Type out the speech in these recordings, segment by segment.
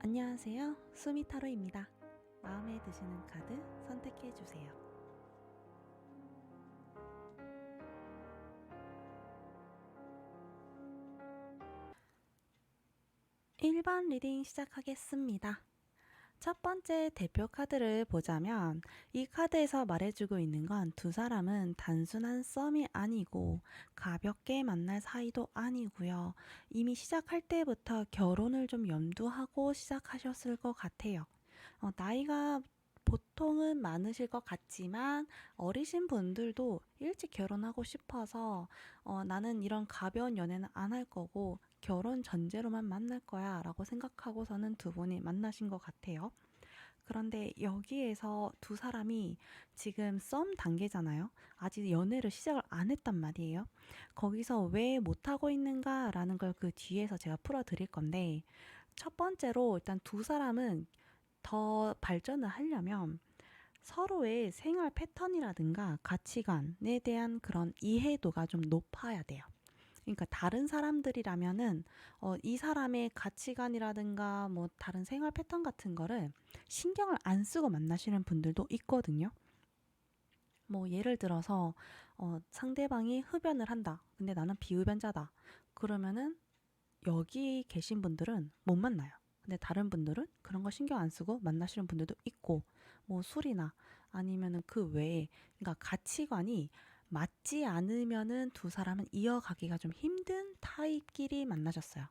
안녕하세요. 수미타로입니다. 마음에 드시는 카드 선택해 주세요. 일반 리딩 시작하겠습니다. 첫 번째 대표 카드를 보자면 이 카드에서 말해주고 있는 건 두 사람은 단순한 썸이 아니고 가볍게 만날 사이도 아니고요. 이미 시작할 때부터 결혼을 좀 염두하고 시작하셨을 것 같아요. 나이가 보통은 많으실 것 같지만 어리신 분들도 일찍 결혼하고 싶어서 나는 이런 가벼운 연애는 안 할 거고 결혼 전제로만 만날 거야 라고 생각하고서는 두 분이 만나신 것 같아요. 그런데 여기에서 두 사람이 지금 썸 단계잖아요. 아직 연애를 시작을 안 했단 말이에요. 거기서 왜 못하고 있는가 라는 걸 그 뒤에서 제가 풀어 드릴 건데, 첫 번째로 일단 두 사람은 더 발전을 하려면 서로의 생활 패턴이라든가 가치관에 대한 그런 이해도가 좀 높아야 돼요. 그러니까 다른 사람들이라면은 이 사람의 가치관이라든가 뭐 다른 생활 패턴 같은 거를 신경을 안 쓰고 만나시는 분들도 있거든요. 뭐 예를 들어서 상대방이 흡연을 한다. 근데 나는 비흡연자다. 그러면은 여기 계신 분들은 못 만나요. 근데 다른 분들은 그런 거 신경 안 쓰고 만나시는 분들도 있고, 뭐 술이나 아니면은 그 외에, 그러니까 가치관이 맞지 않으면은 두 사람은 이어가기가 좀 힘든 타입끼리 만나셨어요.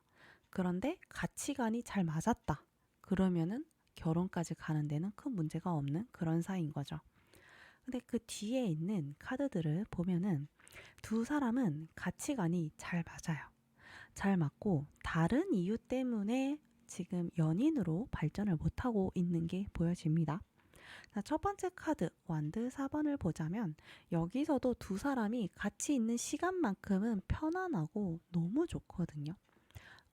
그런데 가치관이 잘 맞았다. 그러면은 결혼까지 가는 데는 큰 문제가 없는 그런 사이인 거죠. 근데 그 뒤에 있는 카드들을 보면은 두 사람은 가치관이 잘 맞아요. 잘 맞고 다른 이유 때문에 지금 연인으로 발전을 못하고 있는 게 보여집니다. 자, 첫 번째 카드 완드 4번을 보자면 여기서도 두 사람이 같이 있는 시간만큼은 편안하고 너무 좋거든요.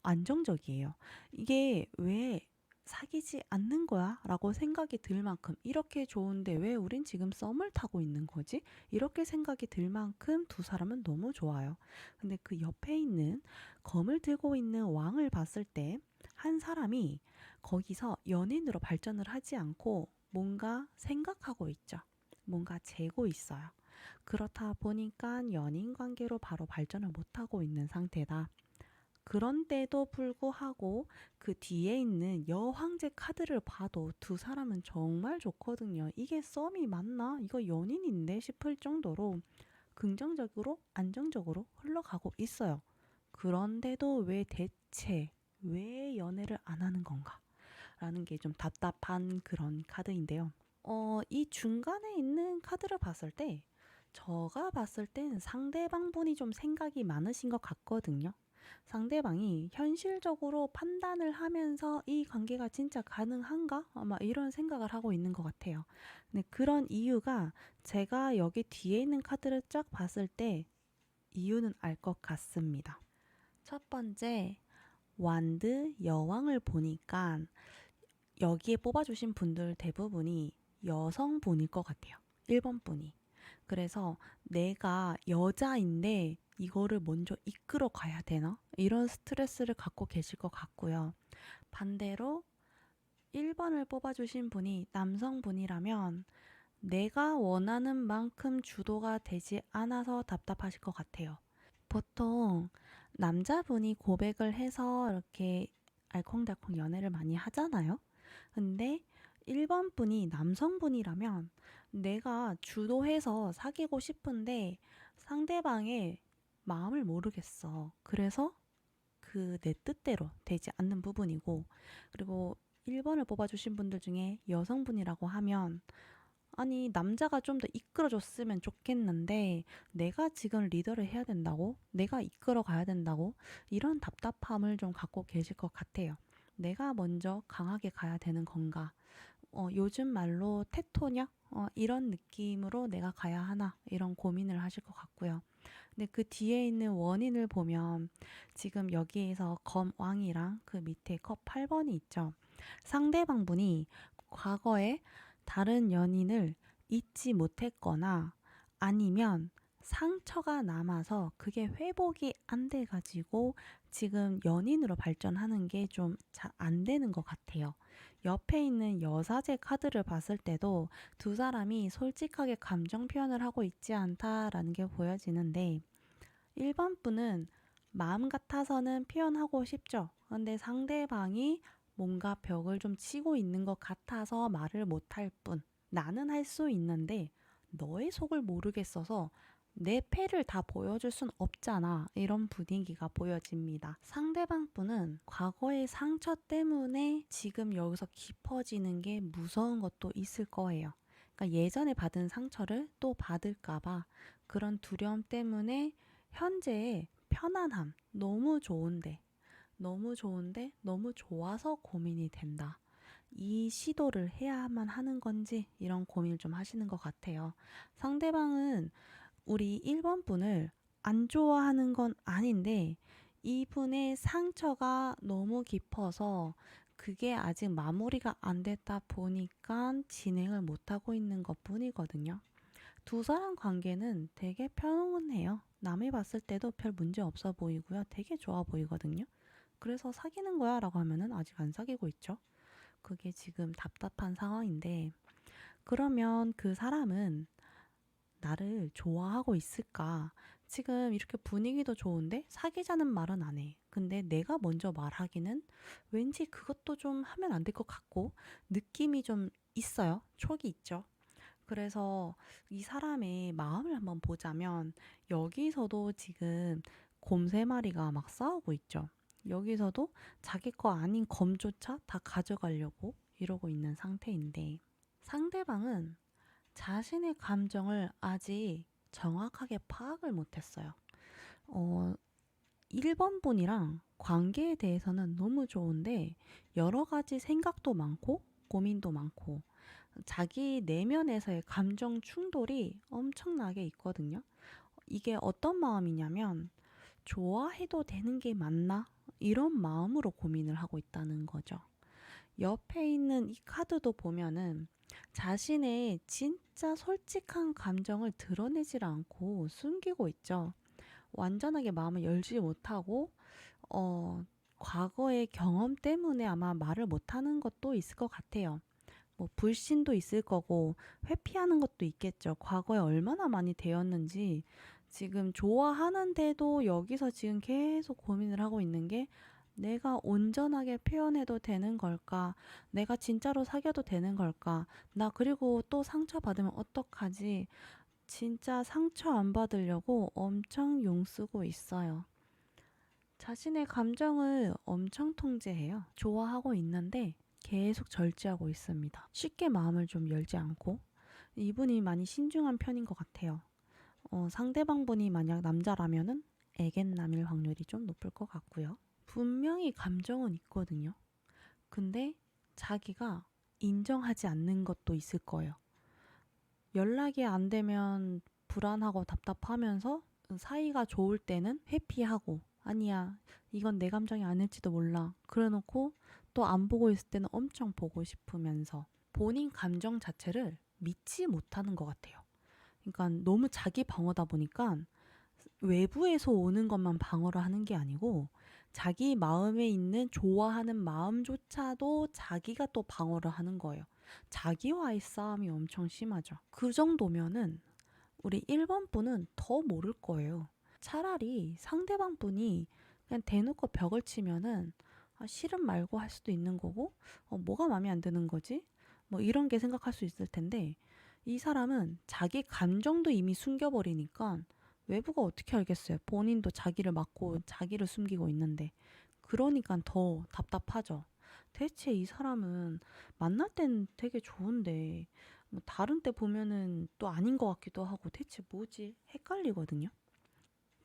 안정적이에요. 이게 왜 사귀지 않는 거야? 라고 생각이 들 만큼 이렇게 좋은데 왜 우린 지금 썸을 타고 있는 거지? 이렇게 생각이 들 만큼 두 사람은 너무 좋아요. 근데 그 옆에 있는 검을 들고 있는 왕을 봤을 때 한 사람이 거기서 연인으로 발전을 하지 않고 뭔가 생각하고 있죠. 뭔가 재고 있어요. 그렇다 보니까 연인 관계로 바로 발전을 못하고 있는 상태다. 그런데도 불구하고 그 뒤에 있는 여황제 카드를 봐도 두 사람은 정말 좋거든요. 이게 썸이 맞나? 이거 연인인데 싶을 정도로 긍정적으로 안정적으로 흘러가고 있어요. 그런데도 왜 연애를 안 하는 건가? 라는 게 좀 답답한 그런 카드인데요. 이 중간에 있는 카드를 봤을 때 제가 봤을 땐 상대방 분이 좀 생각이 많으신 것 같거든요. 상대방이 현실적으로 판단을 하면서 이 관계가 진짜 가능한가? 아마 이런 생각을 하고 있는 것 같아요. 근데 그런 이유가 제가 여기 뒤에 있는 카드를 쫙 봤을 때 이유는 알 것 같습니다. 첫 번째, 완드 여왕을 보니까 여기에 뽑아주신 분들 대부분이 여성분일 것 같아요. 1번 분이. 그래서 내가 여자인데 이거를 먼저 이끌어 가야 되나? 이런 스트레스를 갖고 계실 것 같고요. 반대로 1번을 뽑아주신 분이 남성분이라면 내가 원하는 만큼 주도가 되지 않아서 답답하실 것 같아요. 보통 남자분이 고백을 해서 이렇게 알콩달콩 연애를 많이 하잖아요. 근데 1번 분이 남성분이라면 내가 주도해서 사귀고 싶은데 상대방의 마음을 모르겠어. 그래서 그 내 뜻대로 되지 않는 부분이고, 그리고 1번을 뽑아주신 분들 중에 여성분이라고 하면 아니 남자가 좀 더 이끌어줬으면 좋겠는데 내가 지금 리더를 해야 된다고? 내가 이끌어 가야 된다고? 이런 답답함을 좀 갖고 계실 것 같아요. 내가 먼저 강하게 가야 되는 건가? 요즘 말로 테토냐? 이런 느낌으로 내가 가야 하나? 이런 고민을 하실 것 같고요. 근데 그 뒤에 있는 원인을 보면 지금 여기에서 검왕이랑 그 밑에 컵 8번이 있죠. 상대방 분이 과거에 다른 연인을 잊지 못했거나 아니면 상처가 남아서 그게 회복이 안 돼가지고 지금 연인으로 발전하는 게 좀 잘 안 되는 것 같아요. 옆에 있는 여사제 카드를 봤을 때도 두 사람이 솔직하게 감정 표현을 하고 있지 않다라는 게 보여지는데 1번 분은 마음 같아서는 표현하고 싶죠. 근데 상대방이 뭔가 벽을 좀 치고 있는 것 같아서 말을 못할 뿐. 나는 할 수 있는데 너의 속을 모르겠어서 내 패를 다 보여줄 순 없잖아. 이런 분위기가 보여집니다. 상대방 분은 과거의 상처 때문에 지금 여기서 깊어지는 게 무서운 것도 있을 거예요. 그러니까 예전에 받은 상처를 또 받을까봐 그런 두려움 때문에 현재의 편안함, 너무 좋은데, 너무 좋아서 고민이 된다. 이 시도를 해야만 하는 건지 이런 고민을 좀 하시는 것 같아요. 상대방은 우리 1번 분을 안 좋아하는 건 아닌데 이분의 상처가 너무 깊어서 그게 아직 마무리가 안 됐다 보니까 진행을 못하고 있는 것 뿐이거든요. 두 사람 관계는 되게 평온해요. 남이 봤을 때도 별 문제 없어 보이고요. 되게 좋아 보이거든요. 그래서 사귀는 거야 라고 하면은 아직 안 사귀고 있죠. 그게 지금 답답한 상황인데, 그러면 그 사람은 나를 좋아하고 있을까? 지금 이렇게 분위기도 좋은데 사귀자는 말은 안 해. 근데 내가 먼저 말하기는 왠지 그것도 좀 하면 안 될 것 같고 느낌이 좀 있어요. 촉이 있죠. 그래서 이 사람의 마음을 한번 보자면 여기서도 지금 곰 세 마리가 막 싸우고 있죠. 여기서도 자기 거 아닌 검조차 다 가져가려고 이러고 있는 상태인데 상대방은 자신의 감정을 아직 정확하게 파악을 못했어요. 어, 1번 분이랑 관계에 대해서는 너무 좋은데 여러 가지 생각도 많고 고민도 많고 자기 내면에서의 감정 충돌이 엄청나게 있거든요. 이게 어떤 마음이냐면 좋아해도 되는 게 맞나? 이런 마음으로 고민을 하고 있다는 거죠. 옆에 있는 이 카드도 보면은 자신의 진짜 솔직한 감정을 드러내질 않고 숨기고 있죠. 완전하게 마음을 열지 못하고 과거의 경험 때문에 아마 말을 못하는 것도 있을 것 같아요. 뭐 불신도 있을 거고 회피하는 것도 있겠죠. 과거에 얼마나 많이 되었는지 지금 좋아하는데도 여기서 지금 계속 고민을 하고 있는 게 내가 온전하게 표현해도 되는 걸까? 내가 진짜로 사귀어도 되는 걸까? 나 그리고 또 상처받으면 어떡하지? 진짜 상처 안 받으려고 엄청 용쓰고 있어요. 자신의 감정을 엄청 통제해요. 좋아하고 있는데 계속 절제하고 있습니다. 쉽게 마음을 좀 열지 않고 이분이 많이 신중한 편인 것 같아요. 상대방 분이 만약 남자라면은 애견남일 확률이 좀 높을 것 같고요. 분명히 감정은 있거든요. 근데 자기가 인정하지 않는 것도 있을 거예요. 연락이 안 되면 불안하고 답답하면서 사이가 좋을 때는 회피하고 아니야 이건 내 감정이 아닐지도 몰라 그래놓고 또 안 보고 있을 때는 엄청 보고 싶으면서 본인 감정 자체를 믿지 못하는 것 같아요. 그러니까 너무 자기 방어다 보니까 외부에서 오는 것만 방어를 하는 게 아니고 자기 마음에 있는 좋아하는 마음조차도 자기가 또 방어를 하는 거예요. 자기와의 싸움이 엄청 심하죠. 그 정도면은 우리 1번 분은 더 모를 거예요. 차라리 상대방 분이 그냥 대놓고 벽을 치면은 싫음 말고 할 수도 있는 거고 뭐가 마음에 안 드는 거지? 뭐 이런 게 생각할 수 있을 텐데 이 사람은 자기 감정도 이미 숨겨버리니까 외부가 어떻게 알겠어요. 본인도 자기를 막고 자기를 숨기고 있는데 그러니까 더 답답하죠. 대체 이 사람은 만날 땐 되게 좋은데 뭐 다른 때 보면은 또 아닌 것 같기도 하고 대체 뭐지? 헷갈리거든요.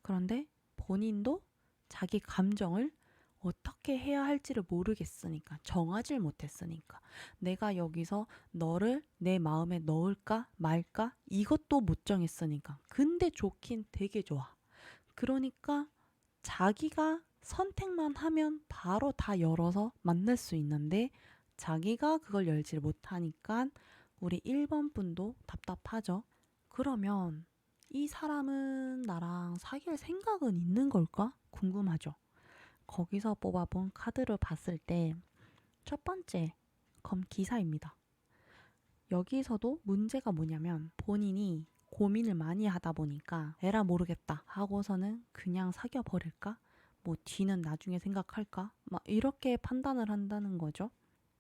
그런데 본인도 자기 감정을 어떻게 해야 할지를 모르겠으니까, 정하질 못했으니까, 내가 여기서 너를 내 마음에 넣을까 말까 이것도 못 정했으니까. 근데 좋긴 되게 좋아. 그러니까 자기가 선택만 하면 바로 다 열어서 만날 수 있는데 자기가 그걸 열지를 못하니까 우리 1번 분도 답답하죠. 그러면 이 사람은 나랑 사귈 생각은 있는 걸까? 궁금하죠. 거기서 뽑아본 카드를 봤을 때 첫 번째, 검 기사입니다. 여기서도 문제가 뭐냐면 본인이 고민을 많이 하다 보니까 에라 모르겠다 하고서는 그냥 사귀어 버릴까? 뭐 뒤는 나중에 생각할까? 막 이렇게 판단을 한다는 거죠.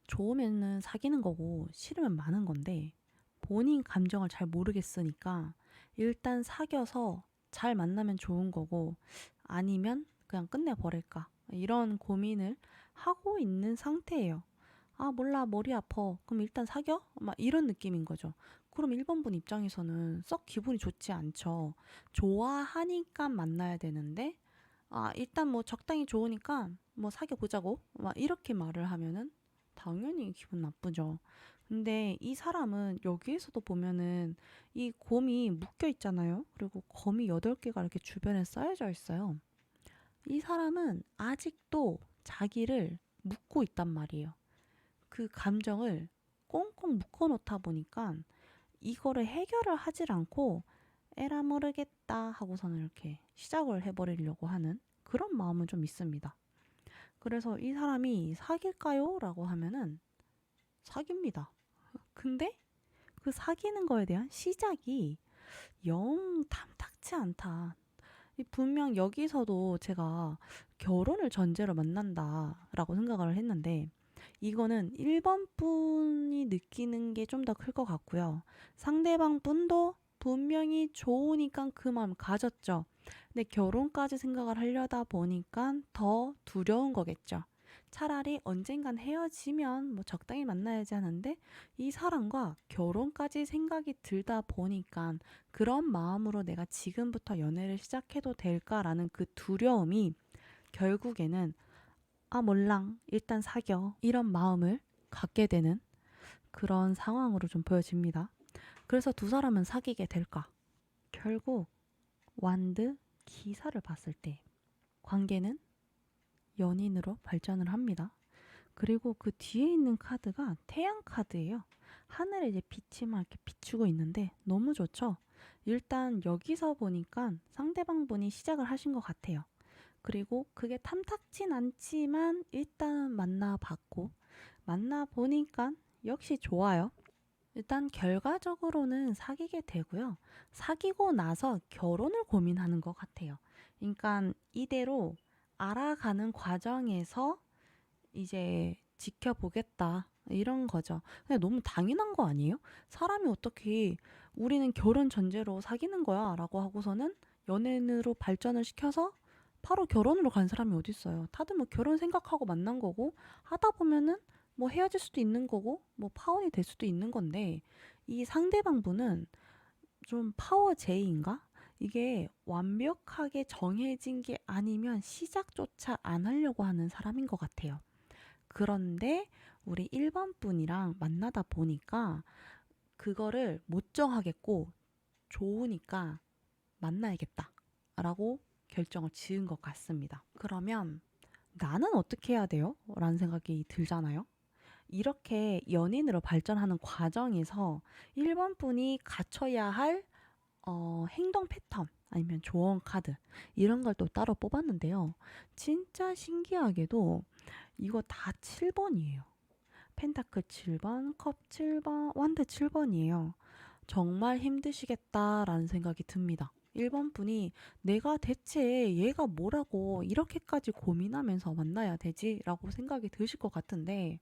좋으면은 사귀는 거고 싫으면 마는 건데 본인 감정을 잘 모르겠으니까 일단 사귀어서 잘 만나면 좋은 거고 아니면 그냥 끝내버릴까? 이런 고민을 하고 있는 상태예요. 아, 몰라, 머리 아파. 그럼 일단 사겨? 막 이런 느낌인 거죠. 그럼 1번 분 입장에서는 썩 기분이 좋지 않죠. 좋아하니까 만나야 되는데, 아, 일단 뭐 적당히 좋으니까 뭐 사귀어 보자고. 막 이렇게 말을 하면은 당연히 기분 나쁘죠. 근데 이 사람은 여기에서도 보면은 이 곰이 묶여 있잖아요. 그리고 거미 8개가 이렇게 주변에 쌓여져 있어요. 이 사람은 아직도 자기를 묶고 있단 말이에요. 그 감정을 꽁꽁 묶어 놓다 보니까 이거를 해결을 하질 않고 에라 모르겠다 하고서는 이렇게 시작을 해버리려고 하는 그런 마음은 좀 있습니다. 그래서 이 사람이 사귈까요? 라고 하면은 사깁니다. 근데 그 사귀는 거에 대한 시작이 영 탐탁치 않다. 분명 여기서도 제가 결혼을 전제로 만난다라고 생각을 했는데 이거는 1번 분이 느끼는 게 좀 더 클 것 같고요. 상대방 분도 분명히 좋으니까 그 마음 가졌죠. 근데 결혼까지 생각을 하려다 보니까 더 두려운 거겠죠. 차라리 언젠간 헤어지면 뭐 적당히 만나야지 하는데 이 사람과 결혼까지 생각이 들다 보니까 그런 마음으로 내가 지금부터 연애를 시작해도 될까라는 그 두려움이 결국에는 아 몰랑 일단 사겨 이런 마음을 갖게 되는 그런 상황으로 좀 보여집니다. 그래서 두 사람은 사귀게 될까? 결국 완드 기사를 봤을 때 관계는 연인으로 발전을 합니다. 그리고 그 뒤에 있는 카드가 태양 카드예요. 하늘에 이제 빛이 막 이렇게 비추고 있는데 너무 좋죠? 일단 여기서 보니까 상대방 분이 시작을 하신 것 같아요. 그리고 그게 탐탁진 않지만 일단은 만나봤고 만나보니까 역시 좋아요. 일단 결과적으로는 사귀게 되고요. 사귀고 나서 결혼을 고민하는 것 같아요. 그러니까 이대로 알아가는 과정에서 이제 지켜보겠다. 이런 거죠. 근데 너무 당연한 거 아니에요? 사람이 어떻게 우리는 결혼 전제로 사귀는 거야 라고 하고서는 연인으로 발전을 시켜서 바로 결혼으로 간 사람이 어디 있어요. 다들 뭐 결혼 생각하고 만난 거고 하다 보면은 뭐 헤어질 수도 있는 거고 뭐 파혼이 될 수도 있는 건데 이 상대방 분은 좀 파워제이인가? 이게 완벽하게 정해진 게 아니면 시작조차 안 하려고 하는 사람인 것 같아요. 그런데 우리 1번 분이랑 만나다 보니까 그거를 못 정하겠고 좋으니까 만나야겠다 라고 결정을 지은 것 같습니다. 그러면 나는 어떻게 해야 돼요? 라는 생각이 들잖아요. 이렇게 연인으로 발전하는 과정에서 1번 분이 갖춰야 할 행동 패턴 아니면 조언 카드 이런 걸 또 따로 뽑았는데요. 진짜 신기하게도 이거 다 7번이에요. 펜타클 7번, 컵 7번, 완드 7번이에요. 정말 힘드시겠다라는 생각이 듭니다. 1번 분이 내가 대체 얘가 뭐라고 이렇게까지 고민하면서 만나야 되지? 라고 생각이 드실 것 같은데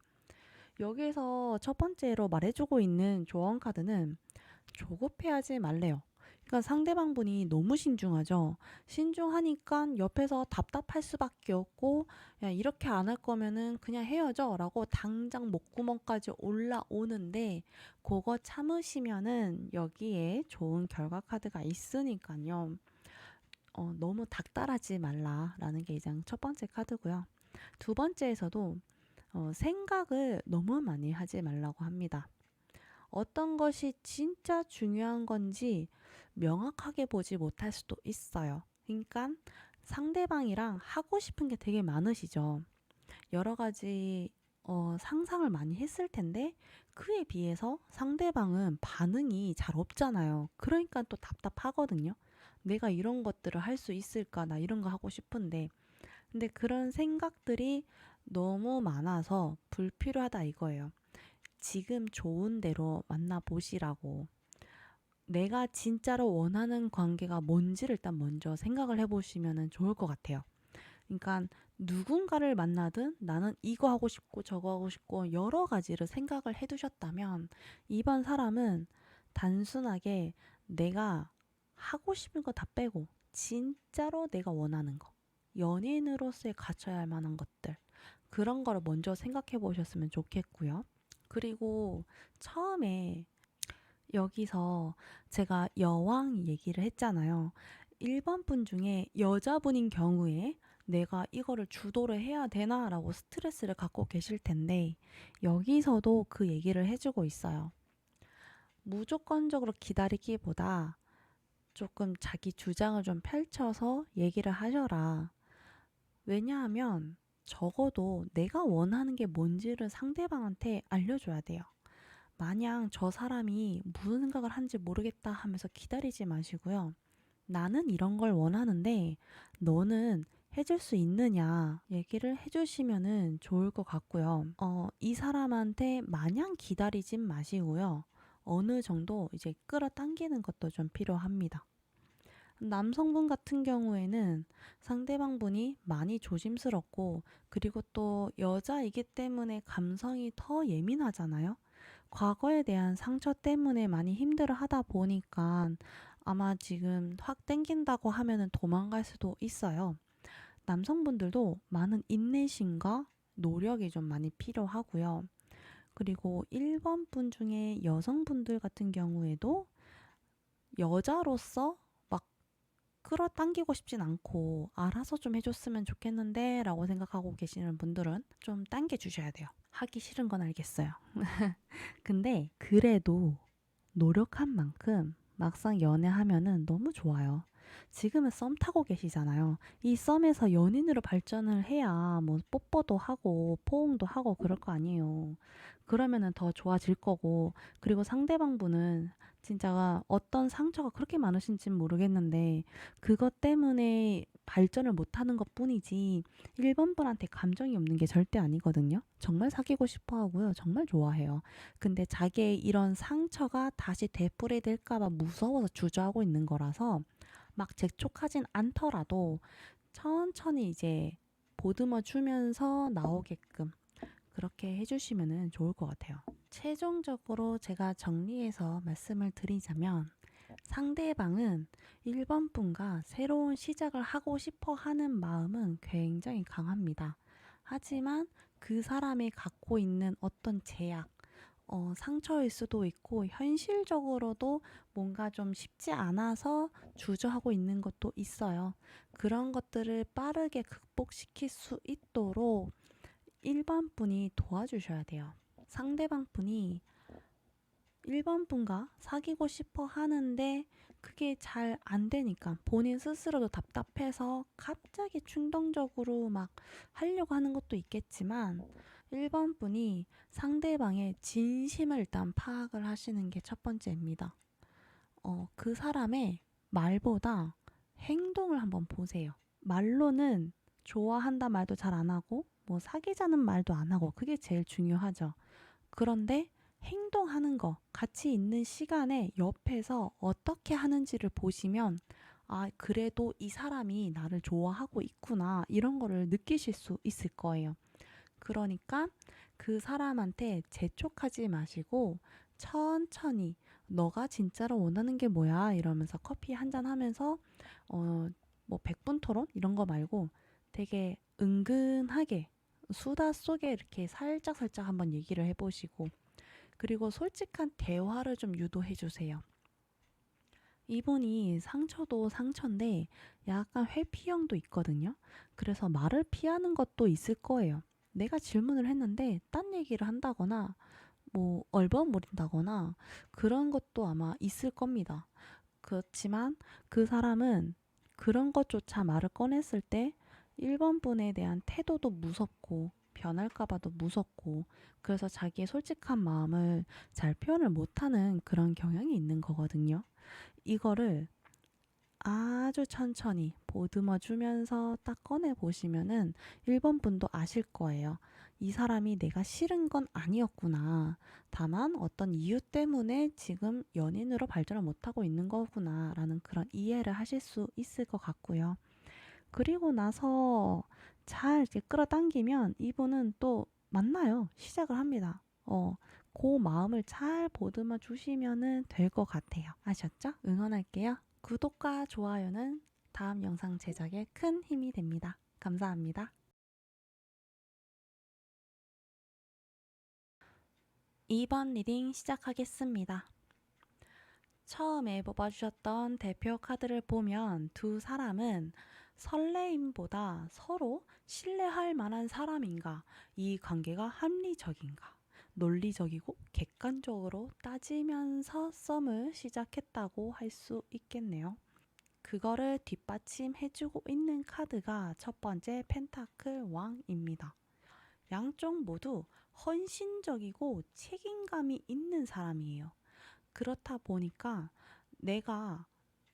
여기에서 첫 번째로 말해주고 있는 조언 카드는 조급해하지 말래요. 그러니까 상대방 분이 너무 신중하죠. 신중하니까 옆에서 답답할 수밖에 없고 야 이렇게 안 할 거면은 그냥 헤어져 라고 당장 목구멍까지 올라오는데 그거 참으시면은 여기에 좋은 결과 카드가 있으니까요. 너무 닥달하지 말라라는 게 이장 첫 번째 카드고요. 두 번째에서도 생각을 너무 많이 하지 말라고 합니다. 어떤 것이 진짜 중요한 건지 명확하게 보지 못할 수도 있어요. 그러니까 상대방이랑 하고 싶은 게 되게 많으시죠. 여러 가지 상상을 많이 했을 텐데 그에 비해서 상대방은 반응이 잘 없잖아요. 그러니까 또 답답하거든요. 내가 이런 것들을 할 수 있을까? 나 이런 거 하고 싶은데. 근데 그런 생각들이 너무 많아서 불필요하다 이거예요. 지금 좋은 대로 만나보시라고. 내가 진짜로 원하는 관계가 뭔지를 일단 먼저 생각을 해보시면 좋을 것 같아요. 그러니까 누군가를 만나든 나는 이거 하고 싶고 저거 하고 싶고 여러 가지를 생각을 해두셨다면 이번 사람은 단순하게 내가 하고 싶은 거 다 빼고 진짜로 내가 원하는 거, 연인으로서의 갖춰야 할 만한 것들, 그런 거를 먼저 생각해 보셨으면 좋겠고요. 그리고 처음에 여기서 제가 여왕 얘기를 했잖아요. 1번 분 중에 여자분인 경우에 내가 이거를 주도를 해야 되나라고 스트레스를 갖고 계실 텐데 여기서도 그 얘기를 해주고 있어요. 무조건적으로 기다리기보다 조금 자기 주장을 좀 펼쳐서 얘기를 하셔라. 왜냐하면 적어도 내가 원하는 게 뭔지를 상대방한테 알려줘야 돼요. 마냥 저 사람이 무슨 생각을 하는지 모르겠다 하면서 기다리지 마시고요. 나는 이런 걸 원하는데 너는 해줄 수 있느냐 얘기를 해주시면은 좋을 것 같고요. 이 사람한테 마냥 기다리진 마시고요. 어느 정도 이제 끌어당기는 것도 좀 필요합니다. 남성분 같은 경우에는 상대방 분이 많이 조심스럽고 그리고 또 여자이기 때문에 감성이 더 예민하잖아요. 과거에 대한 상처 때문에 많이 힘들어 하다 보니까 아마 지금 확 땡긴다고 하면은 도망갈 수도 있어요. 남성분들도 많은 인내심과 노력이 좀 많이 필요하고요. 그리고 1번 분 중에 여성분들 같은 경우에도 여자로서 막 끌어당기고 싶진 않고 알아서 좀 해줬으면 좋겠는데 라고 생각하고 계시는 분들은 좀 당겨주셔야 돼요. 하기 싫은 건 알겠어요. 근데 그래도 노력한 만큼 막상 연애하면은 너무 좋아요. 지금은 썸 타고 계시잖아요. 이 썸에서 연인으로 발전을 해야 뭐 뽀뽀도 하고 포옹도 하고 그럴 거 아니에요. 그러면은 더 좋아질 거고, 그리고 상대방 분은 진짜 어떤 상처가 그렇게 많으신지 모르겠는데 그것 때문에 발전을 못하는 것 뿐이지 1번 분한테 감정이 없는 게 절대 아니거든요. 정말 사귀고 싶어 하고요. 정말 좋아해요. 근데 자기의 이런 상처가 다시 되풀이될까봐 무서워서 주저하고 있는 거라서 막 재촉하진 않더라도 천천히 이제 보듬어 주면서 나오게끔 그렇게 해주시면 좋을 것 같아요. 최종적으로 제가 정리해서 말씀을 드리자면 상대방은 1번 분과 새로운 시작을 하고 싶어 하는 마음은 굉장히 강합니다. 하지만 그 사람이 갖고 있는 어떤 제약, 상처일 수도 있고 현실적으로도 뭔가 좀 쉽지 않아서 주저하고 있는 것도 있어요. 그런 것들을 빠르게 극복시킬 수 있도록 1번 분이 도와주셔야 돼요. 상대방 분이 1번 분과 사귀고 싶어 하는데 그게 잘 안 되니까 본인 스스로도 답답해서 갑자기 충동적으로 막 하려고 하는 것도 있겠지만 1번 분이 상대방의 진심을 일단 파악을 하시는 게 첫 번째입니다. 그 사람의 말보다 행동을 한번 보세요. 말로는 좋아한다 말도 잘 안 하고 뭐 사귀자는 말도 안 하고 그게 제일 중요하죠. 그런데 행동하는 거, 같이 있는 시간에 옆에서 어떻게 하는지를 보시면 아, 그래도 이 사람이 나를 좋아하고 있구나 이런 거를 느끼실 수 있을 거예요. 그러니까 그 사람한테 재촉하지 마시고 천천히 너가 진짜로 원하는 게 뭐야 이러면서 커피 한잔 하면서 뭐 백분 토론 이런 거 말고 되게 은근하게 수다 속에 이렇게 살짝살짝 한번 얘기를 해보시고 그리고 솔직한 대화를 좀 유도해 주세요. 이분이 상처도 상처인데 약간 회피형도 있거든요. 그래서 말을 피하는 것도 있을 거예요. 내가 질문을 했는데 딴 얘기를 한다거나 뭐 얼버무린다거나 그런 것도 아마 있을 겁니다. 그렇지만 그 사람은 그런 것조차 말을 꺼냈을 때 1번 분에 대한 태도도 무섭고 변할까봐도 무섭고, 그래서 자기의 솔직한 마음을 잘 표현을 못하는 그런 경향이 있는 거거든요. 이거를 아주 천천히 보듬어 주면서 딱 꺼내 보시면은 1번 분도 아실 거예요. 이 사람이 내가 싫은 건 아니었구나. 다만 어떤 이유 때문에 지금 연인으로 발전을 못하고 있는 거구나. 라는 그런 이해를 하실 수 있을 것 같고요. 그리고 나서 잘 이렇게 끌어당기면 이분은 또 만나요. 시작을 합니다. 그 마음을 잘 보듬어 주시면은 될 것 같아요. 아셨죠? 응원할게요. 구독과 좋아요는 다음 영상 제작에 큰 힘이 됩니다. 감사합니다. 2번 리딩 시작하겠습니다. 처음에 뽑아주셨던 대표 카드를 보면 두 사람은 설레임보다 서로 신뢰할 만한 사람인가, 이 관계가 합리적인가, 논리적이고 객관적으로 따지면서 썸을 시작했다고 할 수 있겠네요. 그거를 뒷받침해주고 있는 카드가 첫 번째 펜타클 왕입니다. 양쪽 모두 헌신적이고 책임감이 있는 사람이에요. 그렇다 보니까 내가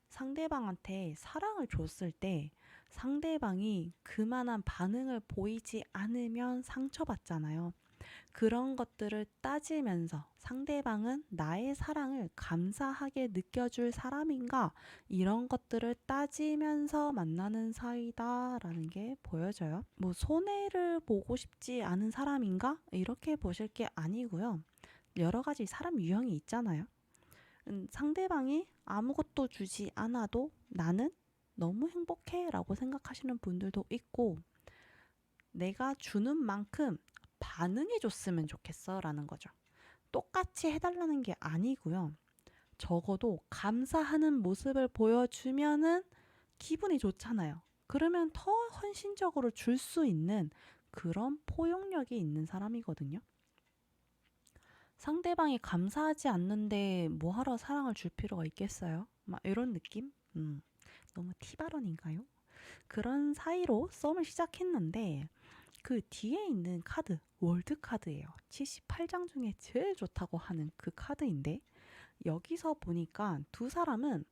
상대방한테 사랑을 줬을 때 상대방이 그만한 반응을 보이지 않으면 상처받잖아요. 그런 것들을 따지면서 상대방은 나의 사랑을 감사하게 느껴줄 사람인가, 이런 것들을 따지면서 만나는 사이다라는 게 보여져요. 뭐 손해를 보고 싶지 않은 사람인가, 이렇게 보실 게 아니고요. 여러 가지 사람 유형이 있잖아요. 상대방이 아무것도 주지 않아도 나는 너무 행복해 라고 생각하시는 분들도 있고, 내가 주는 만큼 반응해 줬으면 좋겠어 라는 거죠. 똑같이 해달라는 게 아니고요. 적어도 감사하는 모습을 보여주면은 기분이 좋잖아요. 그러면 더 헌신적으로 줄 수 있는 그런 포용력이 있는 사람이거든요. 상대방이 감사하지 않는데 뭐하러 사랑을 줄 필요가 있겠어요? 막 이런 느낌? 너무 티발언인가요? 그런 사이로 썸을 시작했는데 그 뒤에 있는 카드, 월드 카드예요. 78장 중에 제일 좋다고 하는 그 카드인데, 여기서 보니까 두 사람은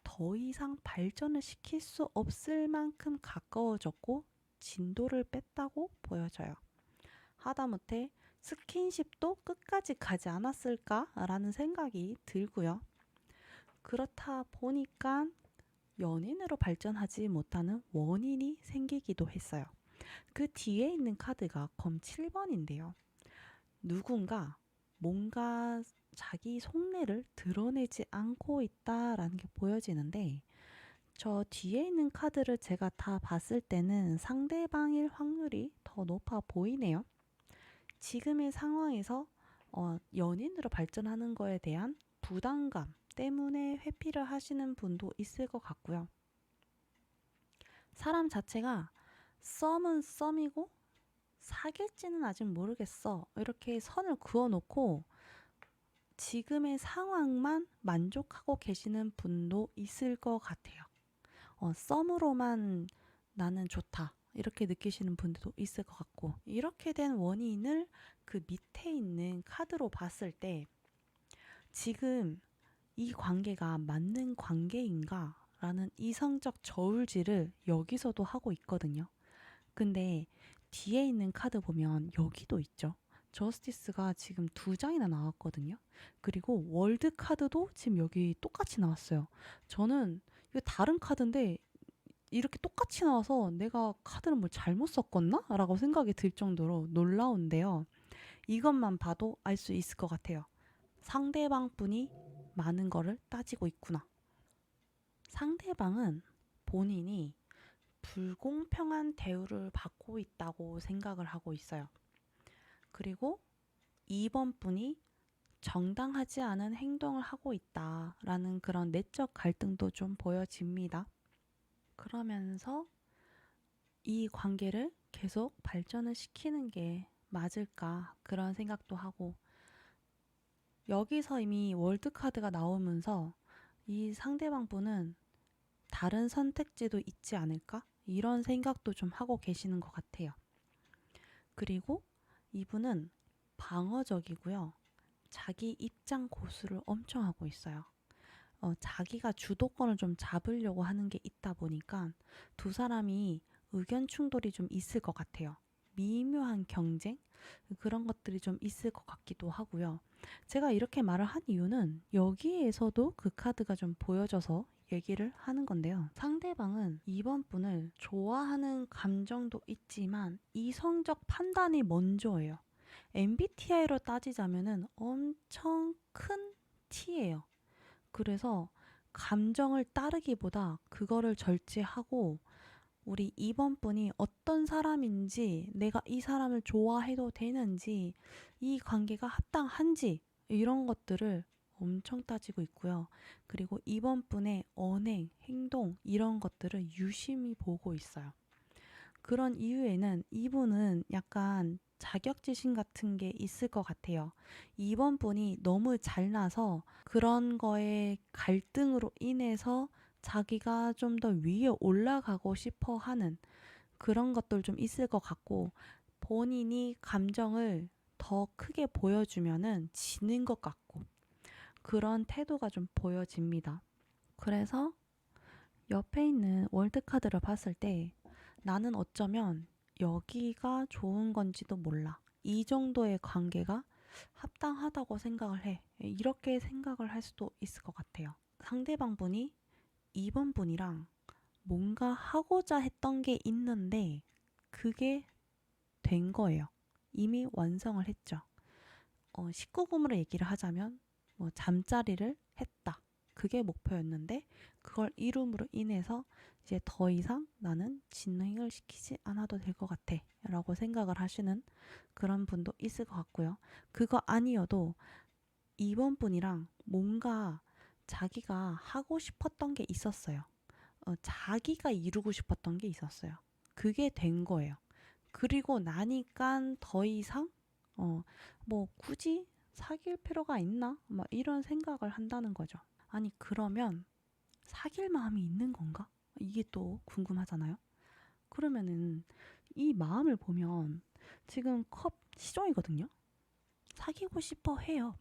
더 이상 발전을 시킬 수 없을 만큼 가까워졌고 진도를 뺐다고 보여져요. 하다못해 스킨십도 끝까지 가지 않았을까라는 생각이 들고요. 그렇다 보니까 연인으로 발전하지 못하는 원인이 생기기도 했어요. 그 뒤에 있는 카드가 검 7번인데요. 누군가 뭔가 자기 속내를 드러내지 않고 있다라는 게 보여지는데, 저 뒤에 있는 카드를 제가 다 봤을 때는 상대방일 확률이 더 높아 보이네요. 지금의 상황에서 연인으로 발전하는 거에 대한 부담감 때문에 회피를 하시는 분도 있을 것 같고요. 사람 자체가 썸은 썸이고 사귈지는 아직 모르겠어, 이렇게 선을 그어놓고 지금의 상황만 만족하고 계시는 분도 있을 것 같아요. 썸으로만 나는 좋다, 이렇게 느끼시는 분들도 있을 것 같고, 이렇게 된 원인을 그 밑에 있는 카드로 봤을 때 지금 이 관계가 맞는 관계인가 라는 이성적 저울질을 여기서도 하고 있거든요. 근데 뒤에 있는 카드 보면 여기도 있죠. 저스티스가 지금 2장이나 나왔거든요. 그리고 월드 카드도 지금 여기 똑같이 나왔어요. 저는 이거 다른 카드인데 이렇게 똑같이 나와서 내가 카드를 뭘 잘못 썼었나? 라고 생각이 들 정도로 놀라운데요. 이것만 봐도 알 수 있을 것 같아요. 상대방 분이 많은 거를 따지고 있구나. 상대방은 본인이 불공평한 대우를 받고 있다고 생각을 하고 있어요. 그리고 2번 분이 정당하지 않은 행동을 하고 있다라는 그런 내적 갈등도 좀 보여집니다. 그러면서 이 관계를 계속 발전을 시키는 게 맞을까, 그런 생각도 하고, 여기서 이미 월드카드가 나오면서 이 상대방 분은 다른 선택지도 있지 않을까? 이런 생각도 좀 하고 계시는 것 같아요. 그리고 이분은 방어적이고요. 자기 입장 고수를 엄청 하고 있어요. 자기가 주도권을 좀 잡으려고 하는 게 있다 보니까 두 사람이 의견 충돌이 좀 있을 것 같아요. 미묘한 경쟁? 그런 것들이 좀 있을 것 같기도 하고요. 제가 이렇게 말을 한 이유는 여기에서도 그 카드가 좀 보여져서 얘기를 하는 건데요. 상대방은 이번 분을 좋아하는 감정도 있지만 이성적 판단이 먼저예요. MBTI로 따지자면은 엄청 큰 T예요. 그래서 감정을 따르기보다 그거를 절제하고 우리 2번 분이 어떤 사람인지, 내가 이 사람을 좋아해도 되는지, 이 관계가 합당한지 이런 것들을 엄청 따지고 있고요. 그리고 2번 분의 언행, 행동 이런 것들을 유심히 보고 있어요. 그런 이유에는 이분은 약간 자격지심 같은 게 있을 것 같아요. 이번 분이 너무 잘나서 그런 거에 갈등으로 인해서 자기가 좀 더 위에 올라가고 싶어 하는 그런 것들 좀 있을 것 같고, 본인이 감정을 더 크게 보여주면은 지는 것 같고, 그런 태도가 좀 보여집니다. 그래서 옆에 있는 월드카드를 봤을 때 나는 어쩌면 여기가 좋은 건지도 몰라. 이 정도의 관계가 합당하다고 생각을 해. 이렇게 생각을 할 수도 있을 것 같아요. 상대방 분이 2번 분이랑 뭔가 하고자 했던 게 있는데 그게 된 거예요. 이미 완성을 했죠. 19금으로 얘기를 하자면 뭐 잠자리를 했다. 그게 목표였는데 그걸 이룸으로 인해서 이제 더 이상 나는 진행을 시키지 않아도 될 것 같아 라고 생각을 하시는 그런 분도 있을 것 같고요. 그거 아니어도 이번 분이랑 뭔가 자기가 하고 싶었던 게 있었어요. 자기가 이루고 싶었던 게 있었어요. 그게 된 거예요. 그리고 나니까 더 이상 뭐 굳이 사귈 필요가 있나? 막 이런 생각을 한다는 거죠. 아니 그러면 사귈 마음이 있는 건가? 이게 또 궁금하잖아요. 그러면은 이 마음을 보면 지금 컵 시종이거든요. 사귀고 싶어 해요.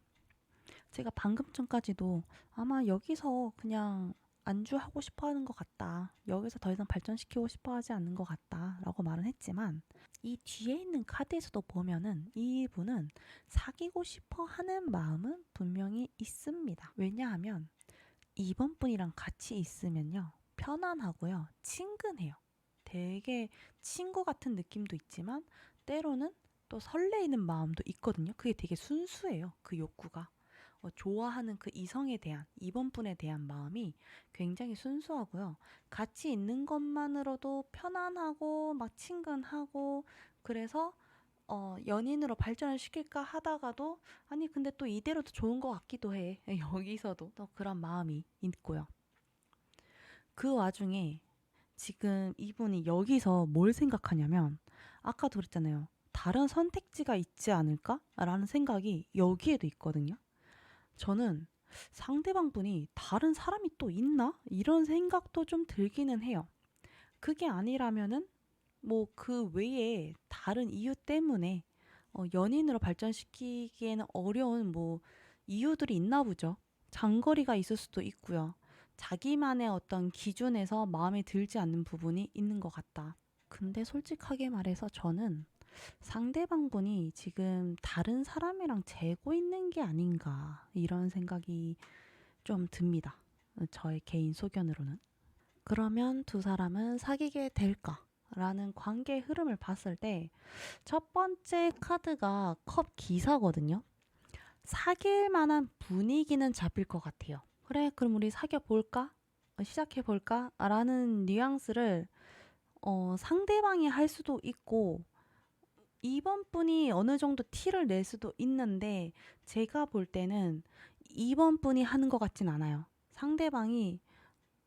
제가 방금 전까지도 아마 여기서 그냥 안주하고 싶어 하는 것 같다. 여기서 더 이상 발전시키고 싶어 하지 않는 것 같다. 라고 말은 했지만 이 뒤에 있는 카드에서도 보면은 이분은 사귀고 싶어 하는 마음은 분명히 있습니다. 왜냐하면 이번 분이랑 같이 있으면요. 편안하고요. 친근해요. 되게 친구 같은 느낌도 있지만 때로는 또 설레이는 마음도 있거든요. 그게 되게 순수해요. 그 욕구가. 좋아하는 그 이성에 대한, 이번 분에 대한 마음이 굉장히 순수하고요. 같이 있는 것만으로도 편안하고 막 친근하고 그래서 연인으로 발전을 시킬까 하다가도 아니 근데 또 이대로도 좋은 것 같기도 해. 여기서도 또 그런 마음이 있고요. 그 와중에 지금 이분이 여기서 뭘 생각하냐면 아까도 그랬잖아요. 다른 선택지가 있지 않을까? 라는 생각이 여기에도 있거든요. 저는 상대방 분이 다른 사람이 또 있나? 이런 생각도 좀 들기는 해요. 그게 아니라면은 뭐 그 외에 다른 이유 때문에 연인으로 발전시키기에는 어려운 뭐 이유들이 있나 보죠. 장거리가 있을 수도 있고요. 자기만의 어떤 기준에서 마음에 들지 않는 부분이 있는 것 같다. 근데 솔직하게 말해서 저는 상대방 분이 지금 다른 사람이랑 재고 있는 게 아닌가 이런 생각이 좀 듭니다. 저의 개인 소견으로는. 그러면 두 사람은 사귀게 될까? 라는 관계 흐름을 봤을 때 첫 번째 카드가 컵 기사거든요. 사귈 만한 분위기는 잡힐 것 같아요. 그래, 그럼 우리 사귀어 볼까? 시작해 볼까? 라는 뉘앙스를 상대방이 할 수도 있고 이번 분이 어느 정도 티를 낼 수도 있는데 제가 볼 때는 이번 분이 하는 것 같진 않아요. 상대방이